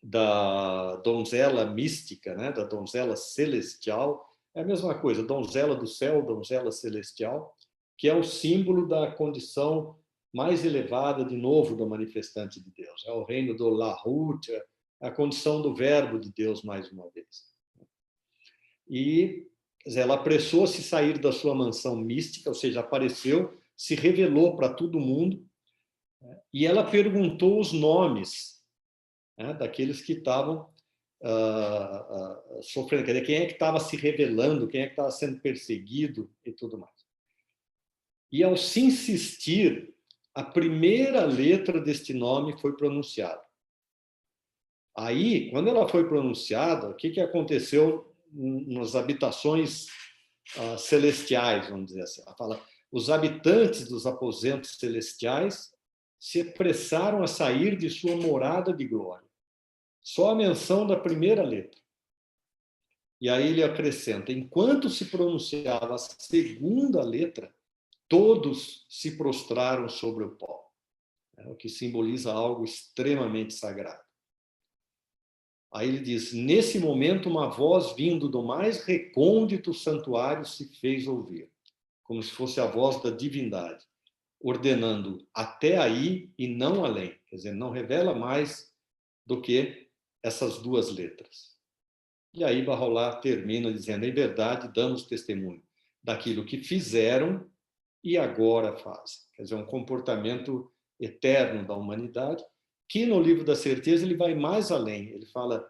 da donzela mística, né, da donzela celestial. É a mesma coisa, donzela do céu, donzela celestial, que é o símbolo da condição mais elevada, de novo, do manifestante de Deus. É o reino do Lahut, a condição do verbo de Deus, mais uma vez. E quer dizer, ela apressou-se a sair da sua mansão mística, ou seja, apareceu, se revelou para todo mundo, e ela perguntou os nomes, né, daqueles que estavam sofrendo, quer dizer, quem é que estava se revelando, quem é que estava sendo perseguido e tudo mais. E ao se insistir, a primeira letra deste nome foi pronunciada. Aí, quando ela foi pronunciada, o que aconteceu nas habitações celestiais, vamos dizer assim? Ela fala: os habitantes dos aposentos celestiais se apressaram a sair de sua morada de glória. Só a menção da primeira letra. E aí ele acrescenta: enquanto se pronunciava a segunda letra, todos se prostraram sobre o pó. O que simboliza algo extremamente sagrado. Aí ele diz: nesse momento, uma voz vindo do mais recôndito santuário se fez ouvir, como se fosse a voz da divindade, ordenando até aí e não além. Quer dizer, não revela mais do que essas duas letras. E aí Bahá'u'lláh termina dizendo: em verdade, damos testemunho daquilo que fizeram e agora fazem. Quer dizer, um comportamento eterno da humanidade, que no livro da certeza ele vai mais além. Ele fala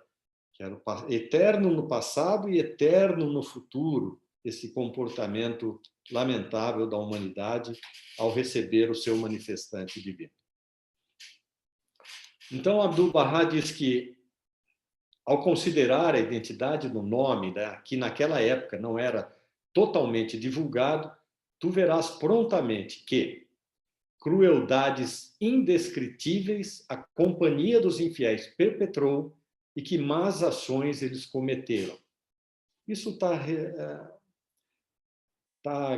que era eterno no passado e eterno no futuro, esse comportamento lamentável da humanidade ao receber o seu manifestante divino. Então, Abdu'l-Bahá diz que, ao considerar a identidade do nome, né, que naquela época não era totalmente divulgado, tu verás prontamente que crueldades indescritíveis a companhia dos infiéis perpetrou e que más ações eles cometeram. Isso está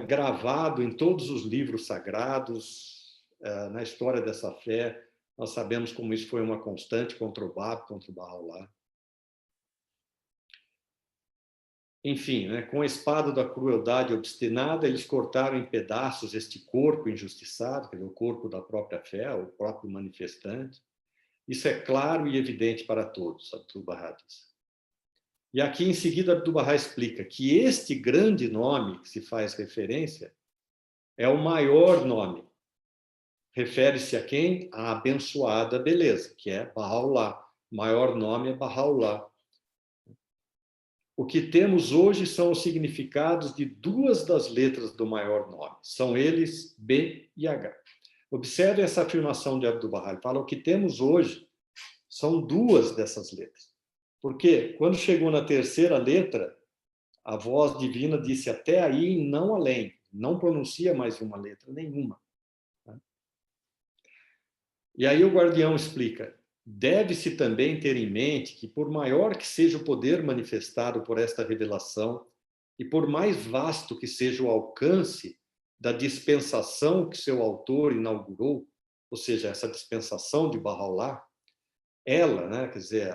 gravado em todos os livros sagrados, na história dessa fé. Nós sabemos como isso foi uma constante contra o Bab, contra o Bahá'u'lláh. Enfim, né, com a espada da crueldade obstinada, eles cortaram em pedaços este corpo injustiçado, quer dizer, o corpo da própria fé, o próprio manifestante. Isso é claro e evidente para todos, Abdu'l-Bahá diz. E aqui, em seguida, Abdu'l-Bahá explica que este grande nome que se faz referência é o maior nome. Refere-se a quem? A abençoada beleza, que é Bahá'u'lláh. O maior nome é Bahá'u'lláh. O que temos hoje são os significados de duas das letras do maior nome. São eles B e H. Observe essa afirmação de Abdu'l-Bahá. Ele fala: o que temos hoje são duas dessas letras. Porque quando chegou na terceira letra, a voz divina disse até aí e não além. Não pronuncia mais uma letra nenhuma. E aí o guardião explica: deve-se também ter em mente que, por maior que seja o poder manifestado por esta revelação e por mais vasto que seja o alcance da dispensação que seu autor inaugurou, ou seja, essa dispensação de Bahá'u'lláh, ela, né, quer dizer,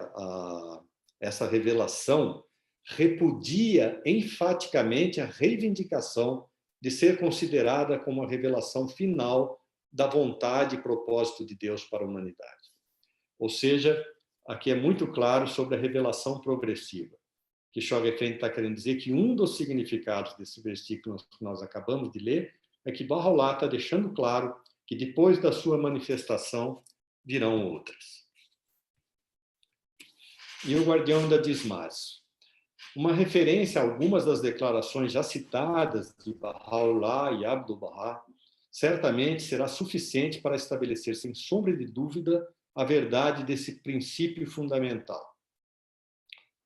essa revelação repudia enfaticamente a reivindicação de ser considerada como a revelação final da vontade e propósito de Deus para a humanidade. Ou seja, aqui é muito claro sobre a revelação progressiva, que Shoghi está querendo dizer que um dos significados desse versículo que nós acabamos de ler é que Baha'u'lláh está deixando claro que depois da sua manifestação virão outras. E o guardião ainda diz mais. Uma referência a algumas das declarações já citadas de Baha'u'lláh e Abdu'l-Bahá certamente será suficiente para estabelecer, sem sombra de dúvida, a verdade desse princípio fundamental.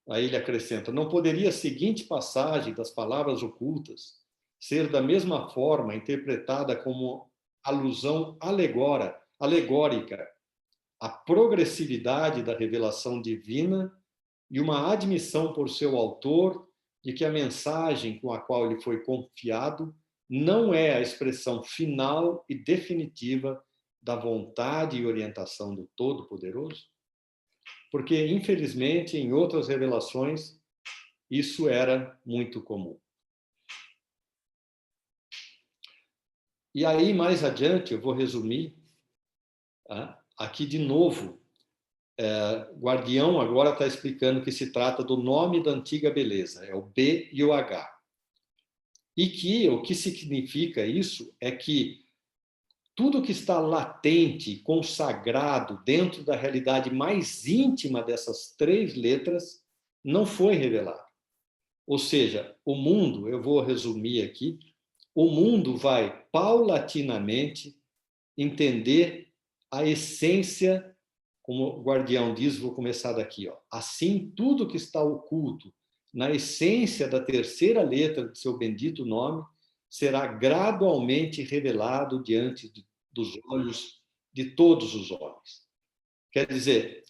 Aí ele acrescenta, não poderia a seguinte passagem das palavras ocultas ser da mesma forma interpretada como alusão alegórica à progressividade da revelação divina e uma admissão por seu autor de que a mensagem com a qual ele foi confiado não é a expressão final e definitiva da vontade e orientação do Todo-Poderoso? Porque, infelizmente, em outras revelações, isso era muito comum. E aí, mais adiante, eu vou resumir, aqui de novo, Guardião agora está explicando que se trata do nome da antiga beleza, é o B e o H. E que o que significa isso é que tudo que está latente, consagrado dentro da realidade mais íntima dessas 3 letras não foi revelado. Ou seja, o mundo, eu vou resumir aqui, o mundo vai paulatinamente entender a essência, como o Guardião diz, vou começar daqui, ó. Assim, tudo que está oculto na essência da 3ª letra de seu bendito nome será gradualmente revelado diante dos olhos de todos os homens. Quer dizer,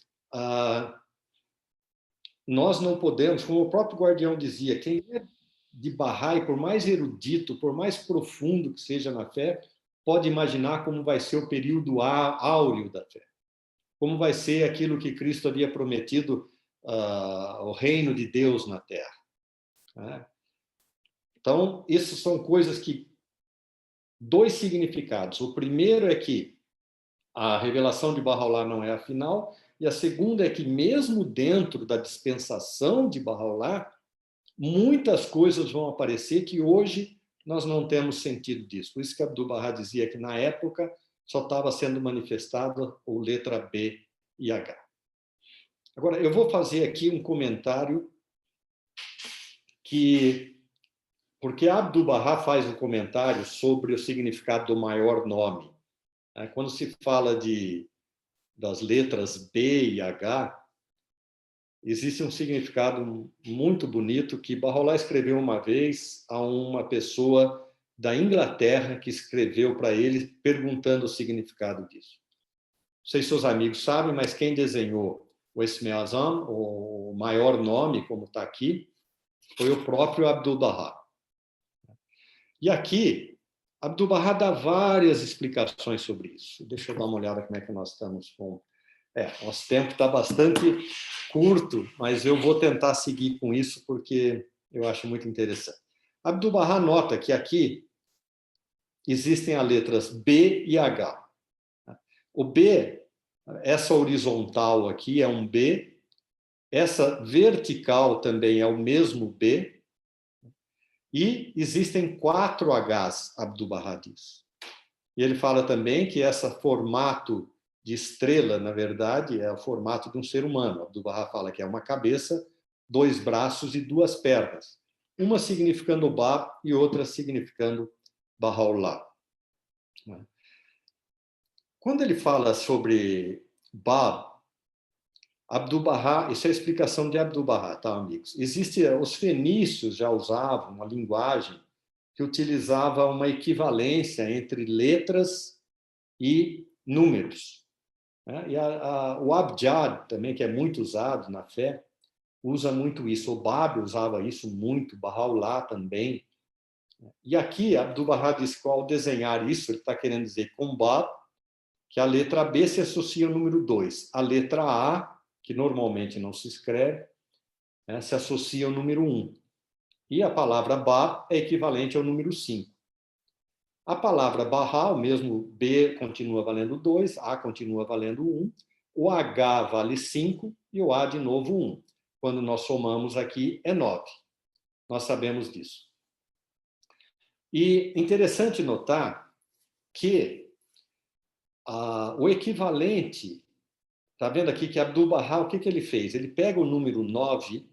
nós não podemos, como o próprio Guardião dizia, quem é de Bahá'í, por mais erudito, por mais profundo que seja na fé, pode imaginar como vai ser o período áureo da fé. Como vai ser aquilo que Cristo havia prometido, o reino de Deus na Terra. Então, essas são coisas que... 2 significados. O primeiro é que a revelação de Baha'u'lláh não é a final, e a segunda é que, mesmo dentro da dispensação de Baha'u'lláh, muitas coisas vão aparecer que hoje nós não temos sentido disso. Por isso que Abdu'l-Bahá dizia que, na época, só estava sendo manifestada a letra B e H. Agora, eu vou fazer aqui um comentário porque Abdu'l-Bahá faz um comentário sobre o significado do maior nome. Quando se fala das letras B e H, existe um significado muito bonito que Baha'u'lláh escreveu uma vez a uma pessoa da Inglaterra que escreveu para ele perguntando o significado disso. Não sei se seus amigos sabem, mas quem desenhou o Ism Azam, o maior nome, como está aqui, foi o próprio Abdu'l-Bahá. E aqui, Abdu'l-Bahá dá várias explicações sobre isso. Deixa eu dar uma olhada como é que nós estamos com... nosso tempo está bastante curto, mas eu vou tentar seguir com isso porque eu acho muito interessante. Abdu'l-Bahá nota que aqui existem as letras B e H. O B, essa horizontal aqui é um B, essa vertical também é o mesmo B, e existem 4 Hs, Abdu'l-Bahá diz. E ele fala também que esse formato de estrela, na verdade, é o formato de um ser humano. Abdu'l-Bahá fala que é uma cabeça, 2 braços e 2 pernas. Uma significando Bab e outra significando Baha'u'lláh. Quando ele fala sobre Bab, Abdu'l-Bahá, isso é a explicação de Abdu'l-Bahá, tá, amigos? Os fenícios já usavam uma linguagem que utilizava uma equivalência entre letras e números. E o Abjad, também, que é muito usado na fé, usa muito isso. O Bab usava isso muito, Baha'u'lláh também. E aqui, Abdu'l-Bahá diz que, ao desenhar isso, ele está querendo dizer que com Bab, que a letra B se associa ao número 2. A letra A, que normalmente não se escreve, se associa ao número 1. E a palavra Bab é equivalente ao número 5. A palavra Bahá, o mesmo B continua valendo 2, A continua valendo 1, o H vale 5 e o A de novo 1. Quando nós somamos aqui, é 9. Nós sabemos disso. E interessante notar que o equivalente, está vendo aqui que Abdu'l-Bahá, o que ele fez? Ele pega o número 9,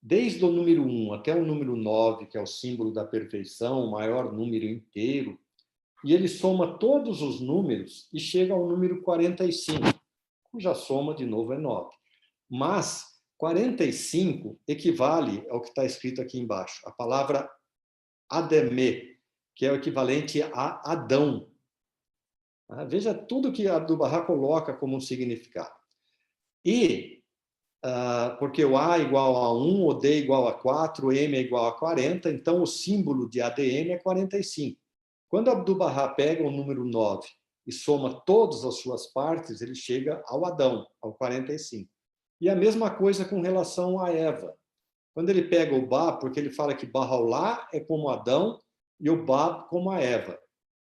desde o número 1 até o número 9, que é o símbolo da perfeição, o maior número inteiro, e ele soma todos os números e chega ao número 45, cuja soma, de novo, é 9. Mas 45 equivale ao que está escrito aqui embaixo, a palavra Ademê, que é o equivalente a Adão. Veja tudo que Abdu'l-Bahá coloca como um significado. E, porque o A é igual a 1, o D é igual a 4, o M é igual a 40, então o símbolo de ADM é 45. Quando Abdu'l-Bahá pega o número 9 e soma todas as suas partes, ele chega ao Adão, ao 45. E a mesma coisa com relação a Eva. Quando ele pega o Ba, porque ele fala que Bahá'u'lláh é como Adão e o Ba como a Eva.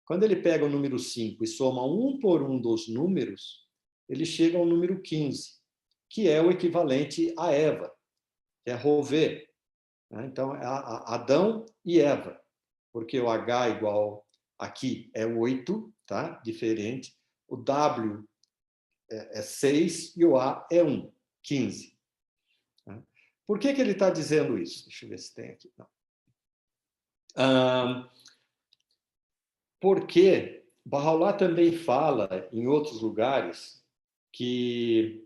Quando ele pega o número 5 e soma um por um dos números, ele chega ao número 15, que é o equivalente a Eva, que é Rovê. Então, é Adão e Eva, porque o H igual aqui é 8, tá? Diferente. O W é 6 e o A é 1, 15. Por que ele está dizendo isso? Deixa eu ver se tem aqui. Não. Porque Bahá'u'lláh também fala, em outros lugares, que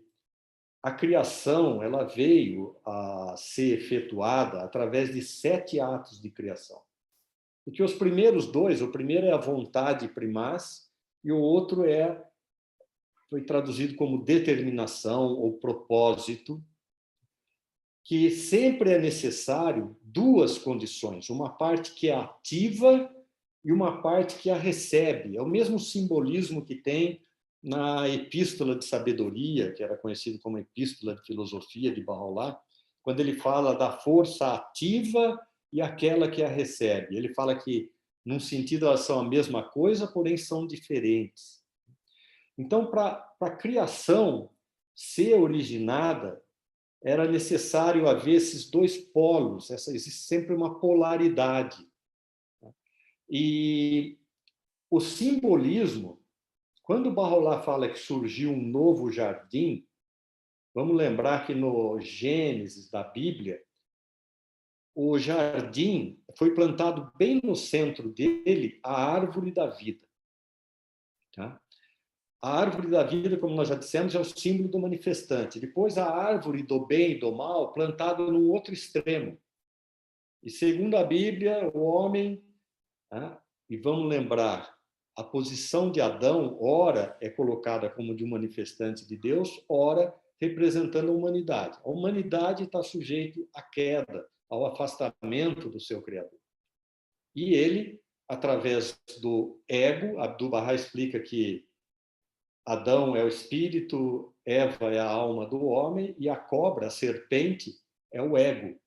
a criação ela veio a ser efetuada através de 7 atos de criação. E que os primeiros 2, o primeiro é a vontade primaz, e o outro foi traduzido como determinação ou propósito, que sempre é necessário 2 condições, uma parte que é ativa e uma parte que a recebe. É o mesmo simbolismo que tem na Epístola de Sabedoria, que era conhecido como Epístola de Filosofia de Bahá'u'lláh, quando ele fala da força ativa e aquela que a recebe. Ele fala que, num sentido, elas são a mesma coisa, porém são diferentes. Então, para a criação ser originada, era necessário haver esses 2 polos, existe sempre uma polaridade. E o simbolismo, quando Bahá'u'lláh fala que surgiu um novo jardim, vamos lembrar que no Gênesis da Bíblia, o jardim foi plantado bem no centro dele a árvore da vida. Tá? A árvore da vida, como nós já dissemos, é o símbolo do manifestante. Depois, a árvore do bem e do mal, plantada num outro extremo. E, segundo a Bíblia, o homem... E vamos lembrar, a posição de Adão, ora, é colocada como de um manifestante de Deus, ora, representando a humanidade. A humanidade está sujeita à queda, ao afastamento do seu Criador. E ele, através do ego, Abdu'l-Bahá explica que Adão é o espírito, Eva é a alma do homem, e a cobra, a serpente, é o ego,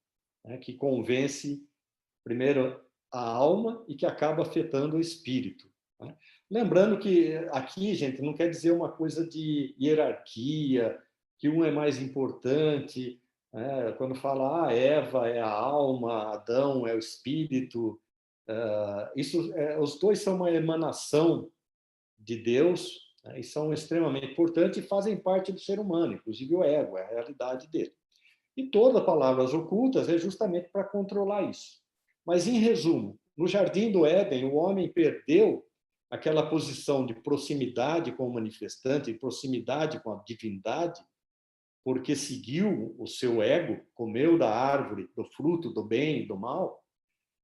que convence, primeiro, a alma e que acaba afetando o espírito. Lembrando que aqui, gente, não quer dizer uma coisa de hierarquia, que um é mais importante. Quando fala Eva é a alma, Adão é o espírito, os 2 são uma emanação de Deus, e são extremamente importantes e fazem parte do ser humano, inclusive o ego, é a realidade dele. E todas as palavras ocultas é justamente para controlar isso. Mas, em resumo, no Jardim do Éden, o homem perdeu aquela posição de proximidade com o manifestante, de proximidade com a divindade, porque seguiu o seu ego, comeu da árvore, do fruto do bem e do mal,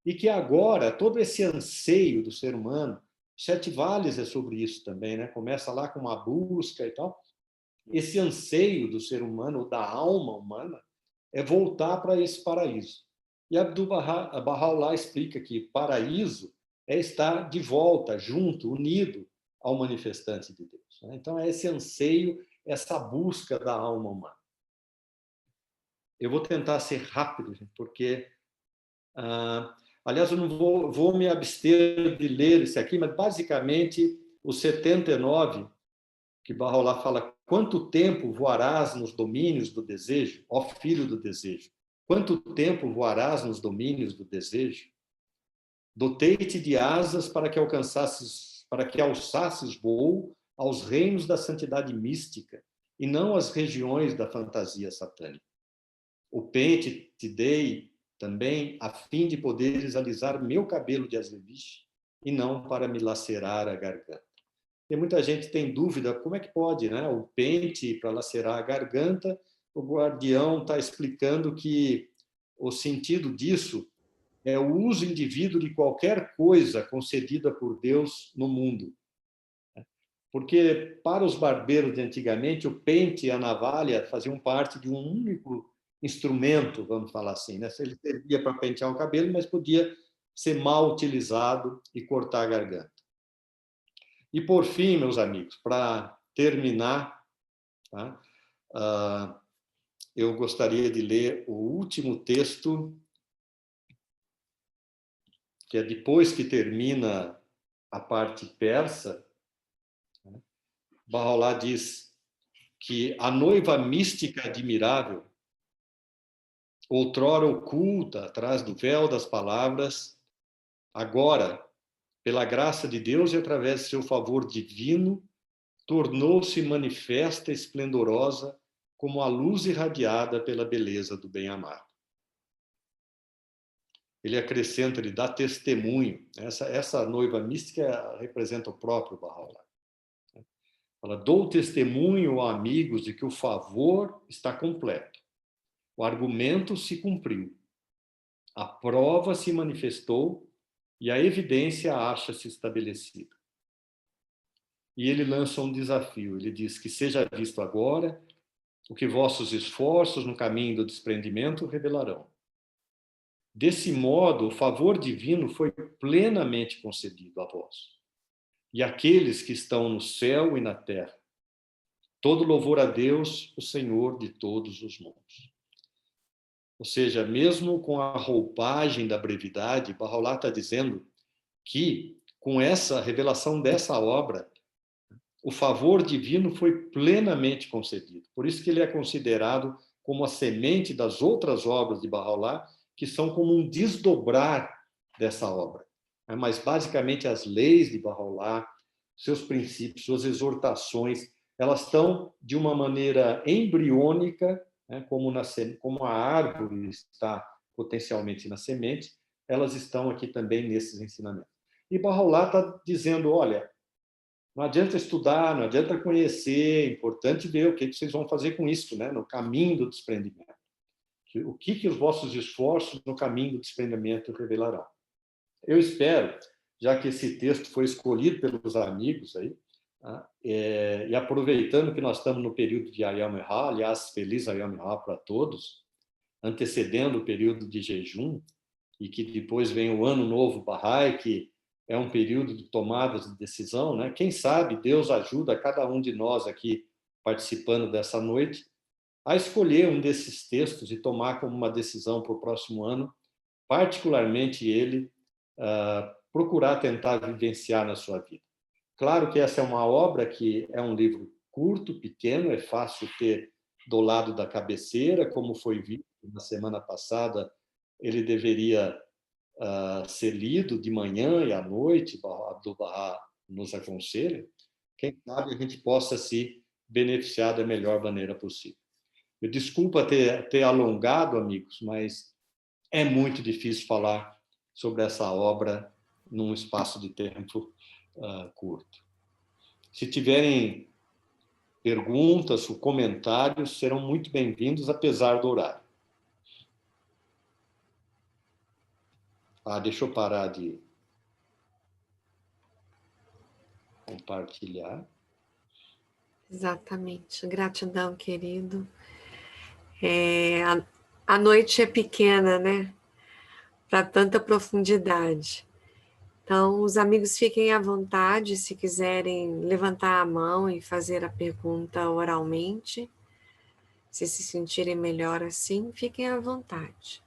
e que agora todo esse anseio do ser humano, 7 Vales é sobre isso também, né? Começa lá com uma busca e tal. Esse anseio do ser humano, da alma humana, é voltar para esse paraíso. E Bahá'u'lláh explica que paraíso é estar de volta, junto, unido ao manifestante de Deus. Então, é esse anseio, essa busca da alma humana. Eu vou tentar ser rápido, porque... aliás, eu não vou me abster de ler isso aqui, mas, basicamente, o 79 que Bahá'u'lláh fala: quanto tempo voarás nos domínios do desejo, ó filho do desejo? Quanto tempo voarás nos domínios do desejo? Dotei-te de asas para que alçasses voo aos reinos da santidade mística e não às regiões da fantasia satânica. O pente te dei também a fim de poderes alisar meu cabelo de azeviche e não para me lacerar a garganta. E muita gente tem dúvida, como é que pode, né? O pente para lacerar a garganta, o guardião está explicando que o sentido disso é o uso indivíduo de qualquer coisa concedida por Deus no mundo. Porque para os barbeiros de antigamente, o pente e a navalha faziam parte de um único instrumento, vamos falar assim, né? Ele servia para pentear o cabelo, mas podia ser mal utilizado e cortar a garganta. E, por fim, meus amigos, para terminar, tá? Eu gostaria de ler o último texto, que é depois que termina a parte persa. Bahá'u'lláh diz que a noiva mística admirável, outrora oculta atrás do véu das palavras, agora, pela graça de Deus e através de seu favor divino, tornou-se manifesta e esplendorosa como a luz irradiada pela beleza do bem-amado. Ele acrescenta, ele dá testemunho. Essa noiva mística representa o próprio Bahá'u'lláh. Fala: dou testemunho a amigos de que o favor está completo. O argumento se cumpriu. A prova se manifestou e a evidência acha-se estabelecida. E ele lança um desafio. Ele diz que seja visto agora o que vossos esforços no caminho do desprendimento revelarão. Desse modo, o favor divino foi plenamente concedido a vós e àqueles que estão no céu e na terra. Todo louvor a Deus, o Senhor de todos os mundos. Ou seja, mesmo com a roupagem da brevidade, Bahá'u'lláh está dizendo que, com essa revelação dessa obra, o favor divino foi plenamente concedido. Por isso que ele é considerado como a semente das outras obras de Bahá'u'lláh, que são como um desdobrar dessa obra. Mas, basicamente, as leis de Bahá'u'lláh, seus princípios, suas exortações, elas estão de uma maneira embriônica, né, como a árvore está potencialmente na semente, elas estão aqui também nesses ensinamentos. E Bahá'u'lláh está dizendo: olha, não adianta estudar, não adianta conhecer, é importante ver o que vocês vão fazer com isso, né, no caminho do desprendimento. O que os vossos esforços no caminho do desprendimento revelarão. Eu espero, já que esse texto foi escolhido pelos amigos aí, e aproveitando que nós estamos no período de Ayam Eha, aliás, feliz Ayam Eha para todos, antecedendo o período de jejum, e que depois vem o Ano Novo Bahá'í, que é um período de tomadas de decisão, né? Quem sabe Deus ajuda cada um de nós aqui participando dessa noite a escolher um desses textos e tomar como uma decisão para o próximo ano, particularmente ele, procurar tentar vivenciar na sua vida. Claro que essa é uma obra que é um livro curto, pequeno, é fácil ter do lado da cabeceira, como foi visto na semana passada, ele deveria ser lido de manhã e à noite, Abdu'l-Bahá nos aconselha. Quem sabe a gente possa se beneficiar da melhor maneira possível. Eu desculpa ter alongado, amigos, mas é muito difícil falar sobre essa obra num espaço de tempo curto. Se tiverem perguntas ou comentários, serão muito bem-vindos, apesar do horário. Deixa eu parar de compartilhar. Exatamente. Gratidão, querido. A noite é pequena, né? Para tanta profundidade. Então, os amigos fiquem à vontade, se quiserem levantar a mão e fazer a pergunta oralmente, se sentirem melhor assim, fiquem à vontade.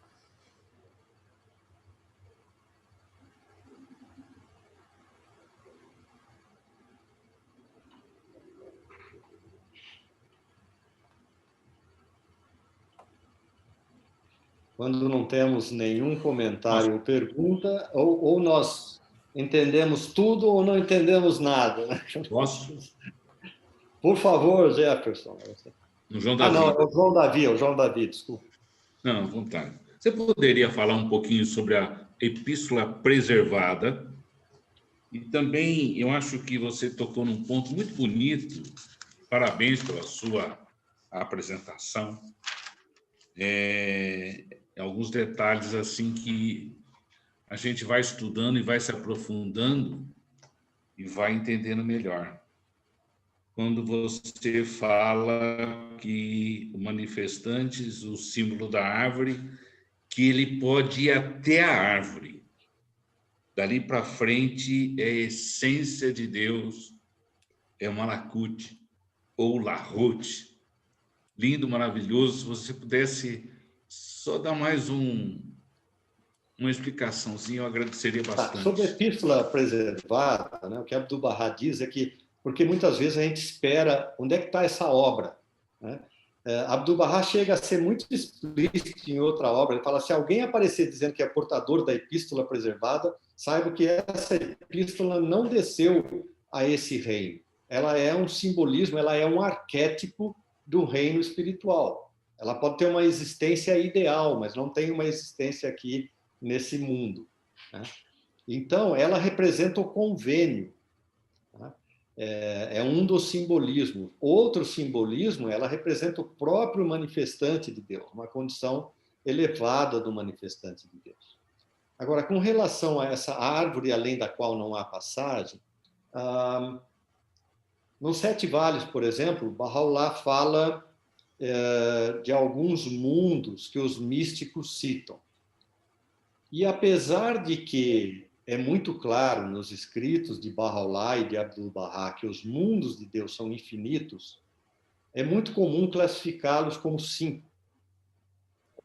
quando não temos nenhum comentário ou pergunta, ou nós entendemos tudo ou não entendemos nada. Né? Posso? Por favor, Jefferson. O João Davi. Não, é o João Davi, desculpa. Não, à vontade. Você poderia falar um pouquinho sobre a epístola preservada? E também, eu acho que você tocou num ponto muito bonito. Parabéns pela sua apresentação. Alguns detalhes assim que a gente vai estudando e vai se aprofundando e vai entendendo melhor. Quando você fala que o manifestantes, o símbolo da árvore, que ele pode ir até a árvore. Dali para frente é a essência de Deus, é o Malakut ou Lahut. Lindo, maravilhoso. Se você pudesse só dar mais uma explicaçãozinha, eu agradeceria bastante. Sobre a epístola preservada, né, o que Abdu'l-Bahá diz é que, porque muitas vezes a gente espera onde é que está essa obra. Né? Abdu'l-Bahá chega a ser muito explícito em outra obra. Ele fala: se alguém aparecer dizendo que é portador da epístola preservada, saiba que essa epístola não desceu a esse reino. Ela é um simbolismo, ela é um arquétipo do reino espiritual. Ela pode ter uma existência ideal, mas não tem uma existência aqui nesse mundo. Né? Então, ela representa o convênio. Né? É um dos simbolismos. Outro simbolismo, ela representa o próprio manifestante de Deus, uma condição elevada do manifestante de Deus. Agora, com relação a essa árvore além da qual não há passagem, nos Sete Vales, por exemplo, Bahá'u'lláh fala de alguns mundos que os místicos citam. E apesar de que é muito claro nos escritos de Bahá'u'lláh e de Abdu'l-Bahá que os mundos de Deus são infinitos, é muito comum classificá-los como 5.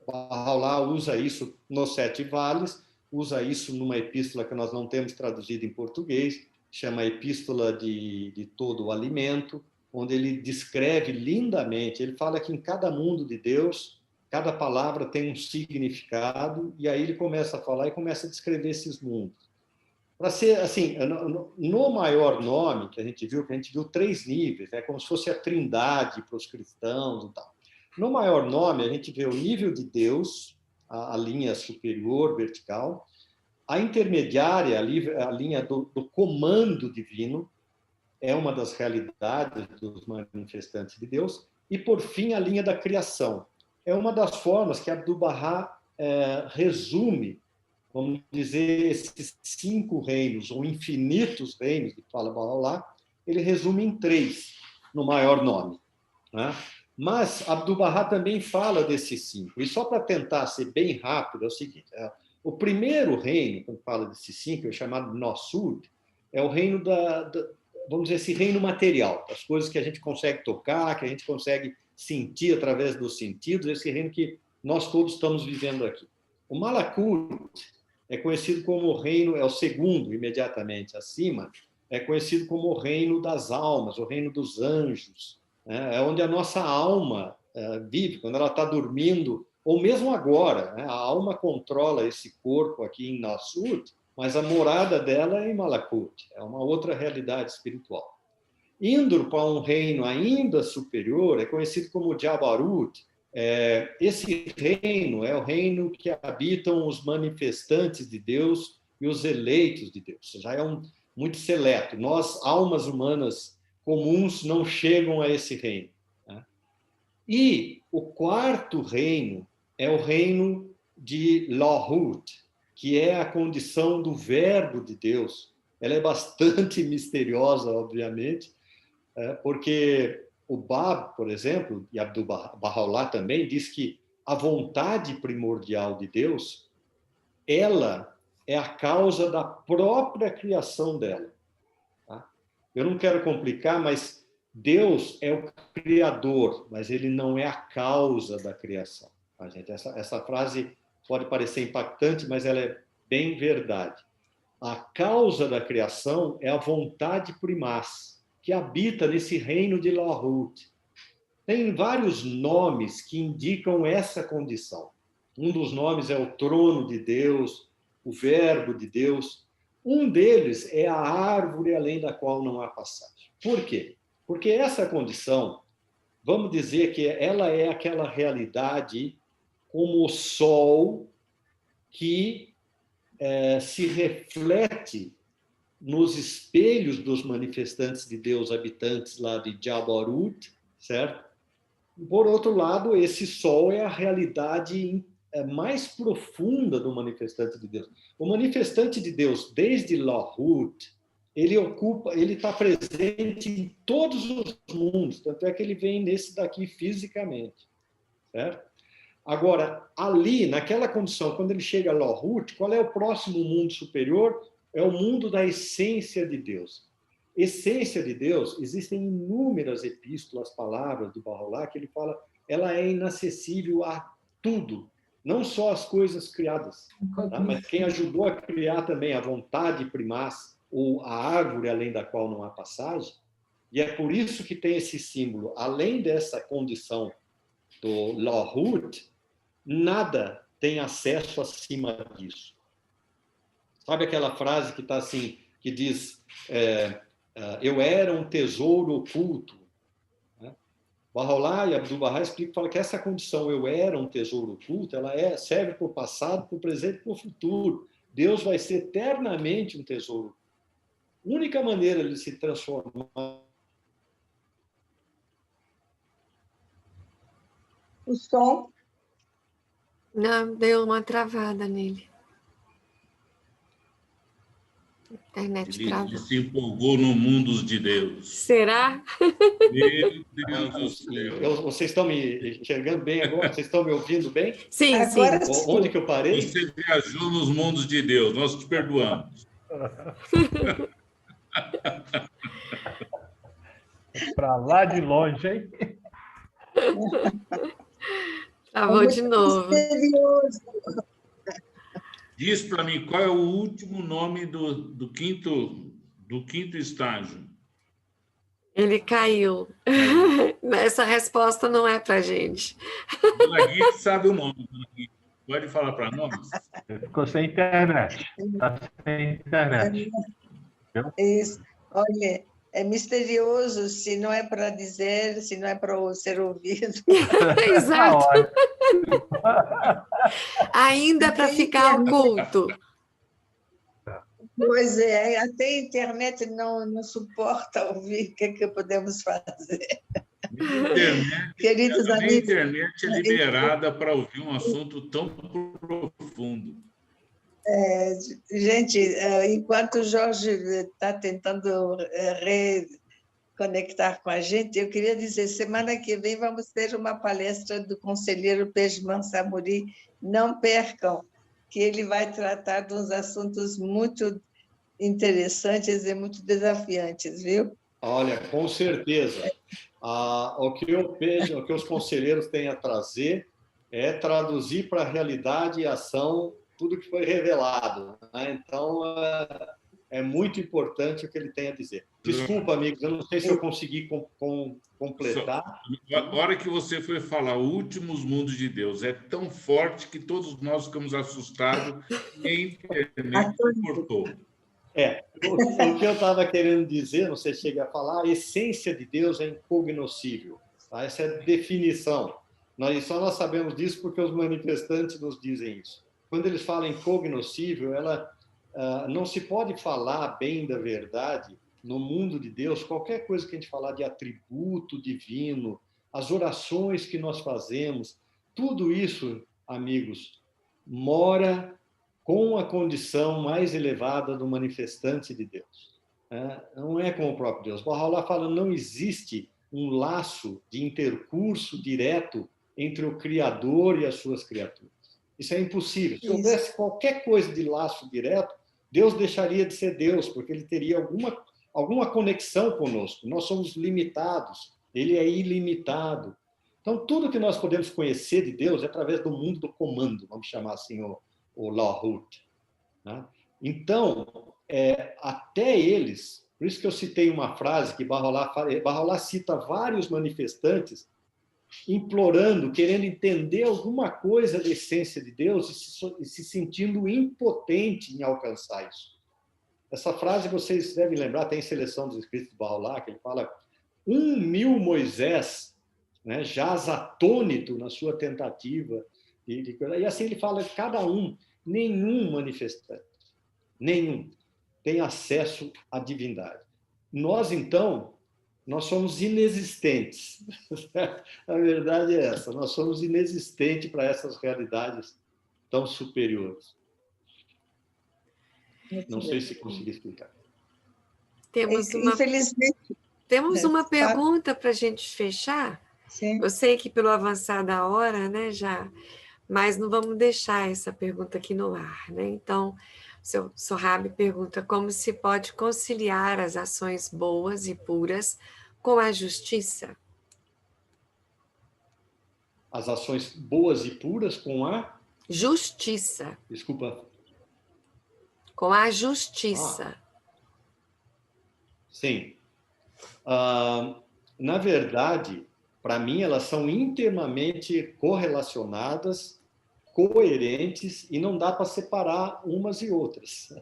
Bahá'u'lláh usa isso nos Sete Vales, usa isso numa epístola que nós não temos traduzido em português, chama Epístola de Todo o Alimento, onde ele descreve lindamente, ele fala que em cada mundo de Deus, cada palavra tem um significado, e aí ele começa a falar e começa a descrever esses mundos. Para ser assim, no maior nome que a gente viu 3 níveis, né, como se fosse a trindade para os cristãos e tal. No maior nome, a gente vê o nível de Deus, a linha superior, vertical, a intermediária, a linha do comando divino, é uma das realidades dos manifestantes de Deus, e, por fim, a linha da criação. É uma das formas que Abdu'l-Bahá resume, vamos dizer, esses 5 reinos, ou infinitos reinos, que fala Bahá'u'lláh, ele resume em 3, no maior nome. Né? Mas Abdu'l-Bahá também fala desses 5. E só para tentar ser bem rápido, é o seguinte: o primeiro reino, quando fala desses 5, é chamado Nosud, é o reino vamos dizer, esse reino material, as coisas que a gente consegue tocar, que a gente consegue sentir através dos sentidos, esse reino que nós todos estamos vivendo aqui. O Malakut é conhecido como o reino, é o segundo, imediatamente acima, é conhecido como o reino das almas, o reino dos anjos, né? É onde a nossa alma vive, quando ela está dormindo, ou mesmo agora, né? A alma controla esse corpo aqui em Nasud, mas a morada dela é em Malakut, é uma outra realidade espiritual. Indo para um reino ainda superior, é conhecido como Jabarut. Esse reino é o reino que habitam os manifestantes de Deus e os eleitos de Deus. Já é muito seleto. Nós, almas humanas comuns, não chegam a esse reino. Né? E o quarto reino é o reino de Lahut, que é a condição do verbo de Deus. Ela é bastante misteriosa, obviamente, porque o Bab, por exemplo, e Abdu'l-Bahá também, diz que a vontade primordial de Deus, ela é a causa da própria criação dela. Tá? Eu não quero complicar, mas Deus é o criador, mas ele não é a causa da criação. Tá, gente? Essa frase pode parecer impactante, mas ela é bem verdade. A causa da criação é a vontade primaz, que habita nesse reino de Lahut. Tem vários nomes que indicam essa condição. Um dos nomes é o trono de Deus, o verbo de Deus. Um deles é a árvore além da qual não há passagem. Por quê? Porque essa condição, vamos dizer que ela é aquela realidade como o sol que se reflete nos espelhos dos manifestantes de Deus habitantes lá de Jabarut, certo? Por outro lado, esse sol é a realidade mais profunda do manifestante de Deus. O manifestante de Deus, desde Lahut, ele está presente em todos os mundos, tanto é que ele vem nesse daqui fisicamente, certo? Agora, ali, naquela condição, quando ele chega a Lahut, qual é o próximo mundo superior? É o mundo da essência de Deus. Essência de Deus, existem inúmeras epístolas, palavras de Bahá'u'lláh que ele fala, ela é inacessível a tudo, não só as coisas criadas, tá? Mas quem ajudou a criar também a vontade primaz, ou a árvore além da qual não há passagem, e é por isso que tem esse símbolo, além dessa condição do Lahut, nada tem acesso acima disso. Sabe aquela frase que está assim, que diz, eu era um tesouro oculto. Né? Bahá'u'lláh e Abdu'l-Bahá explicam, fala que essa condição, eu era um tesouro oculto, ela serve para o passado, para o presente e para o futuro. Deus vai ser eternamente um tesouro. A única maneira de se transformar... O som? Não, deu uma travada nele. A internet travou. Ele se empolgou no mundo de Deus. Será? Meu Deus do céu. Vocês estão me enxergando bem agora? Vocês estão me ouvindo bem? Sim, agora sim. Onde que eu parei? Você viajou nos mundos de Deus, nós te perdoamos. Para lá de longe, hein? Travou de novo. Misterioso. Diz para mim qual é o último nome do quinto estágio. Ele caiu. Essa resposta não é para gente. Dona Gui sabe o nome. Dona Gui. Pode falar para nós? Ficou sem internet. Está sem internet. Isso. Olha, é misterioso se não é para dizer, se não é para ser ouvido. Exato. Ainda para ficar oculto. Pois é, até a internet não suporta ouvir. O que é que podemos fazer? Queridos A amigos, internet é liberada para ouvir um assunto tão profundo. gente, enquanto o Jorge está tentando reconectar com a gente, eu queria dizer, semana que vem vamos ter uma palestra do conselheiro Pejman Samuri, não percam, que ele vai tratar de uns assuntos muito interessantes e muito desafiantes, viu? Olha, com certeza. O que os conselheiros têm a trazer é traduzir para a realidade e ação tudo que foi revelado. Né? Então, é muito importante o que ele tem a dizer. Desculpa, amigos, eu não sei se eu consegui completar. A hora que você foi falar últimos mundos de Deus, é tão forte que todos nós ficamos assustados e a internet cortou. O que eu estava querendo dizer, não sei se cheguei a falar, a essência de Deus é incognoscível. Tá? Essa é a definição. Só nós sabemos disso porque os manifestantes nos dizem isso. Quando eles falam incognoscível, não se pode falar bem da verdade no mundo de Deus, qualquer coisa que a gente falar de atributo divino, as orações que nós fazemos, tudo isso, amigos, mora com a condição mais elevada do manifestante de Deus. Não é com o próprio Deus. Bahá'u'lláh fala, não existe um laço de intercurso direto entre o Criador e as suas criaturas. Isso é impossível. Se houvesse qualquer coisa de laço direto, Deus deixaria de ser Deus, porque ele teria alguma conexão conosco. Nós somos limitados, ele é ilimitado. Então, tudo que nós podemos conhecer de Deus é através do mundo do comando, vamos chamar assim o Lahut. Né? Então, até eles, por isso que eu citei uma frase que Bahá'u'lláh cita vários manifestantes implorando, querendo entender alguma coisa da essência de Deus e se sentindo impotente em alcançar isso. Essa frase vocês devem lembrar, tem em Seleção dos Escritos de Bahá'u'lláh, que ele fala: 1000 Moisés, né, jaz atônito na sua tentativa. E assim ele fala, cada um, nenhum manifestante, nenhum tem acesso à divindade. Nós, então, nós somos inexistentes. A verdade é essa, nós somos inexistentes para essas realidades tão superiores. Não sei se consegui explicar. Infelizmente. Temos uma pergunta para a gente fechar. Sim. Eu sei que pelo avançar da hora, né, já, mas não vamos deixar essa pergunta aqui no ar, né? Então, o seu Sohrab pergunta como se pode conciliar as ações boas e puras com a justiça. As ações boas e puras com a justiça. Desculpa. Com a justiça. Sim. Na verdade, para mim, elas são intimamente correlacionadas, coerentes, e não dá para separar umas e outras.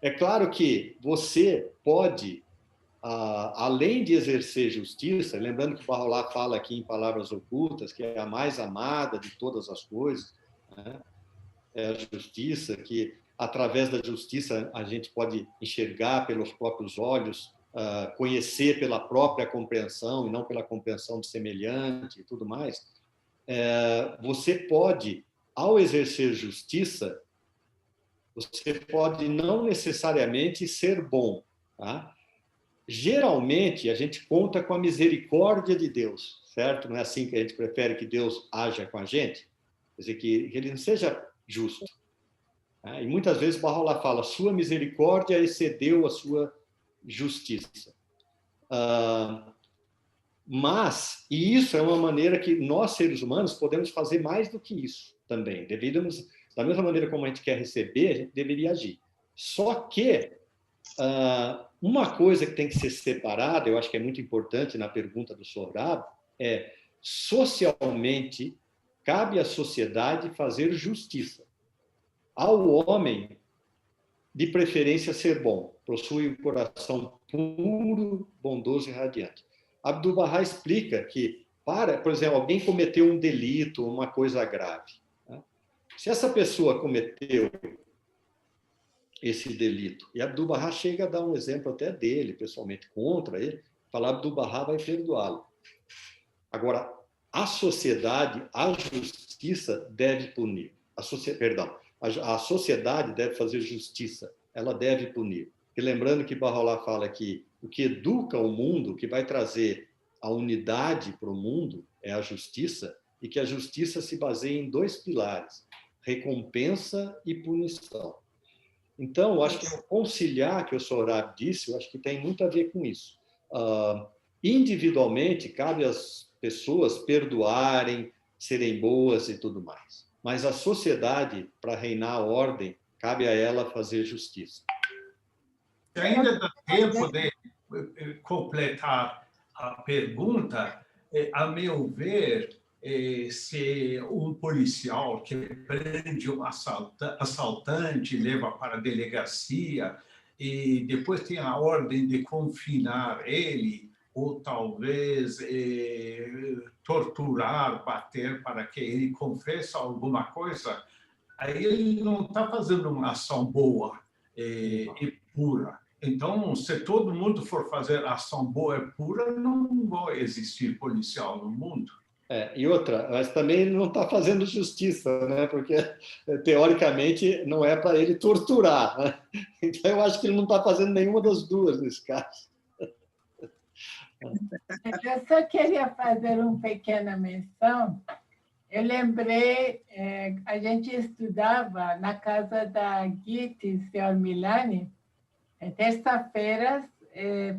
É claro que você pode, além de exercer justiça, lembrando que o Bahá'u'lláh fala aqui em Palavras Ocultas, que é a mais amada de todas as coisas, né? É a justiça, que através da justiça a gente pode enxergar pelos próprios olhos, conhecer pela própria compreensão e não pela compreensão de semelhante e tudo mais. Você pode, ao exercer justiça, você pode não necessariamente ser bom, tá? Geralmente a gente conta com a misericórdia de Deus, certo? Não é assim que a gente prefere que Deus haja com a gente? Quer dizer, que ele não seja justo. E muitas vezes Bahá'u'lláh fala, sua misericórdia excedeu a sua justiça. Mas, e isso é uma maneira que nós, seres humanos, podemos fazer mais do que isso também. Deveríamos, da mesma maneira como a gente quer receber, a gente deveria agir. Só que uma coisa que tem que ser separada, eu acho que é muito importante na pergunta do Sohrab, é socialmente cabe à sociedade fazer justiça. Ao homem, de preferência, ser bom, possui um coração puro, bondoso e radiante. Abdu'l-Bahá explica que, por exemplo, alguém cometeu um delito, uma coisa grave. Né? Se essa pessoa cometeu esse delito, e Abdu'l-Bahá chega a dar um exemplo até dele, pessoalmente, contra ele, fala, Abdu'l-Bahá vai perdoá-lo. Agora, a sociedade, a justiça deve punir. A sociedade deve fazer justiça, ela deve punir. E lembrando que Bahá'u'lláh fala que o que educa o mundo, o que vai trazer a unidade para o mundo é a justiça, e que a justiça se baseia em 2 pilares, recompensa e punição. Então, eu acho que o conciliar que o Sohrab disse, eu acho que tem muito a ver com isso. Individualmente, cabe às pessoas perdoarem, serem boas e tudo mais. Mas a sociedade, para reinar a ordem, cabe a ela fazer justiça. Se ainda dá tempo de completar a pergunta, a meu ver, se um policial que prende um assaltante, leva para a delegacia e depois tem a ordem de confinar ele, ou talvez torturar, bater para que ele confesse alguma coisa, aí ele não está fazendo uma ação boa e pura. Então, se todo mundo for fazer ação boa e pura, não vai existir policial no mundo. E outra, mas também ele não está fazendo justiça, né? Porque, teoricamente, não é para ele torturar. Né? Então, eu acho que ele não está fazendo nenhuma das duas nesse caso. Eu só queria fazer uma pequena menção. Eu lembrei, a gente estudava na casa da Giti, Sr. Milani, terça-feiras,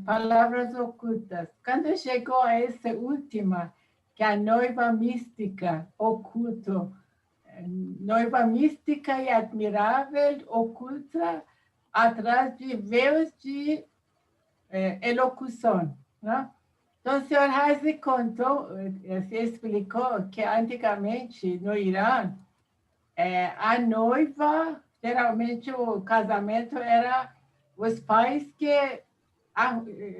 Palavras Ocultas. Quando chegou a essa última, que é a noiva mística, oculto, noiva mística e admirável, oculta, atrás de véus de elocução, né? Então, o senhor Hazi contou, se explicou que antigamente no Irã, a noiva, geralmente o casamento era os pais que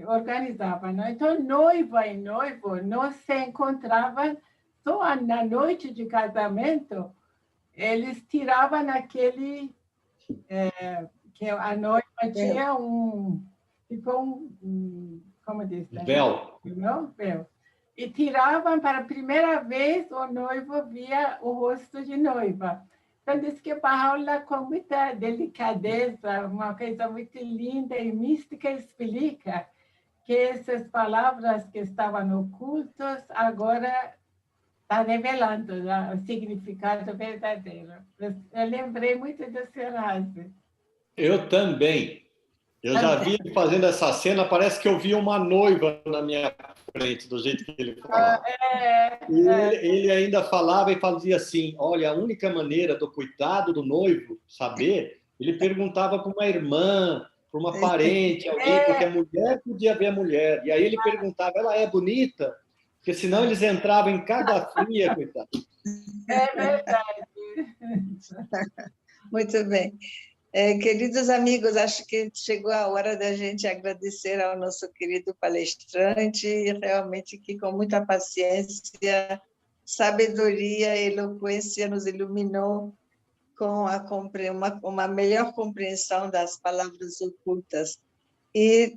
organizavam, né? Então, noiva e noivo não se encontravam só na noite de casamento, eles tiravam aquele que a noiva tinha como diz? Véu. Não? Véu. E tiravam para a primeira vez, o noivo via o rosto de noiva. Então, diz que Baha'u'lláh, com muita delicadeza, uma coisa muito linda e mística, explica que essas palavras que estavam ocultas agora está revelando o significado verdadeiro. Eu lembrei muito do Sr. Hazi. Eu também. Eu já vi ele fazendo essa cena, parece que eu vi uma noiva na minha frente, do jeito que ele falava. Ele ainda falava e fazia assim, olha, a única maneira do cuidado do noivo saber, ele perguntava para uma irmã, para uma parente, alguém, porque a mulher podia ver a mulher. E aí ele perguntava, ela é bonita? Porque senão eles entravam em cada fria, coitado. É verdade. Muito bem. Queridos amigos, acho que chegou a hora da gente agradecer ao nosso querido palestrante, realmente que com muita paciência, sabedoria e eloquência nos iluminou com uma melhor compreensão das palavras ocultas. E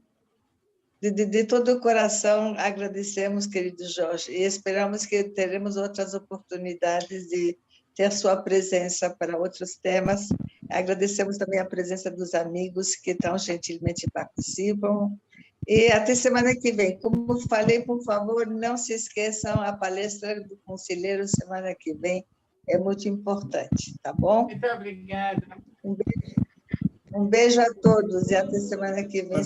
de todo o coração agradecemos, querido Jorge, e esperamos que teremos outras oportunidades de ter sua presença para outros temas. Agradecemos também a presença dos amigos que tão gentilmente participam. E até semana que vem. Como falei, por favor, não se esqueçam a palestra do conselheiro semana que vem. É muito importante, tá bom? Muito obrigada. Um beijo a todos e até semana que vem.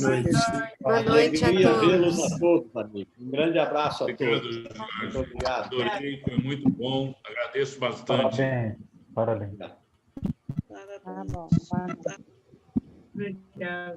Boa noite a Alegria todos. vê-los a todos, amigos. Um grande abraço a todos. Muito obrigado. Adorei, foi muito bom. Agradeço bastante. Parabéns. Parabéns. Tá bom. Obrigada.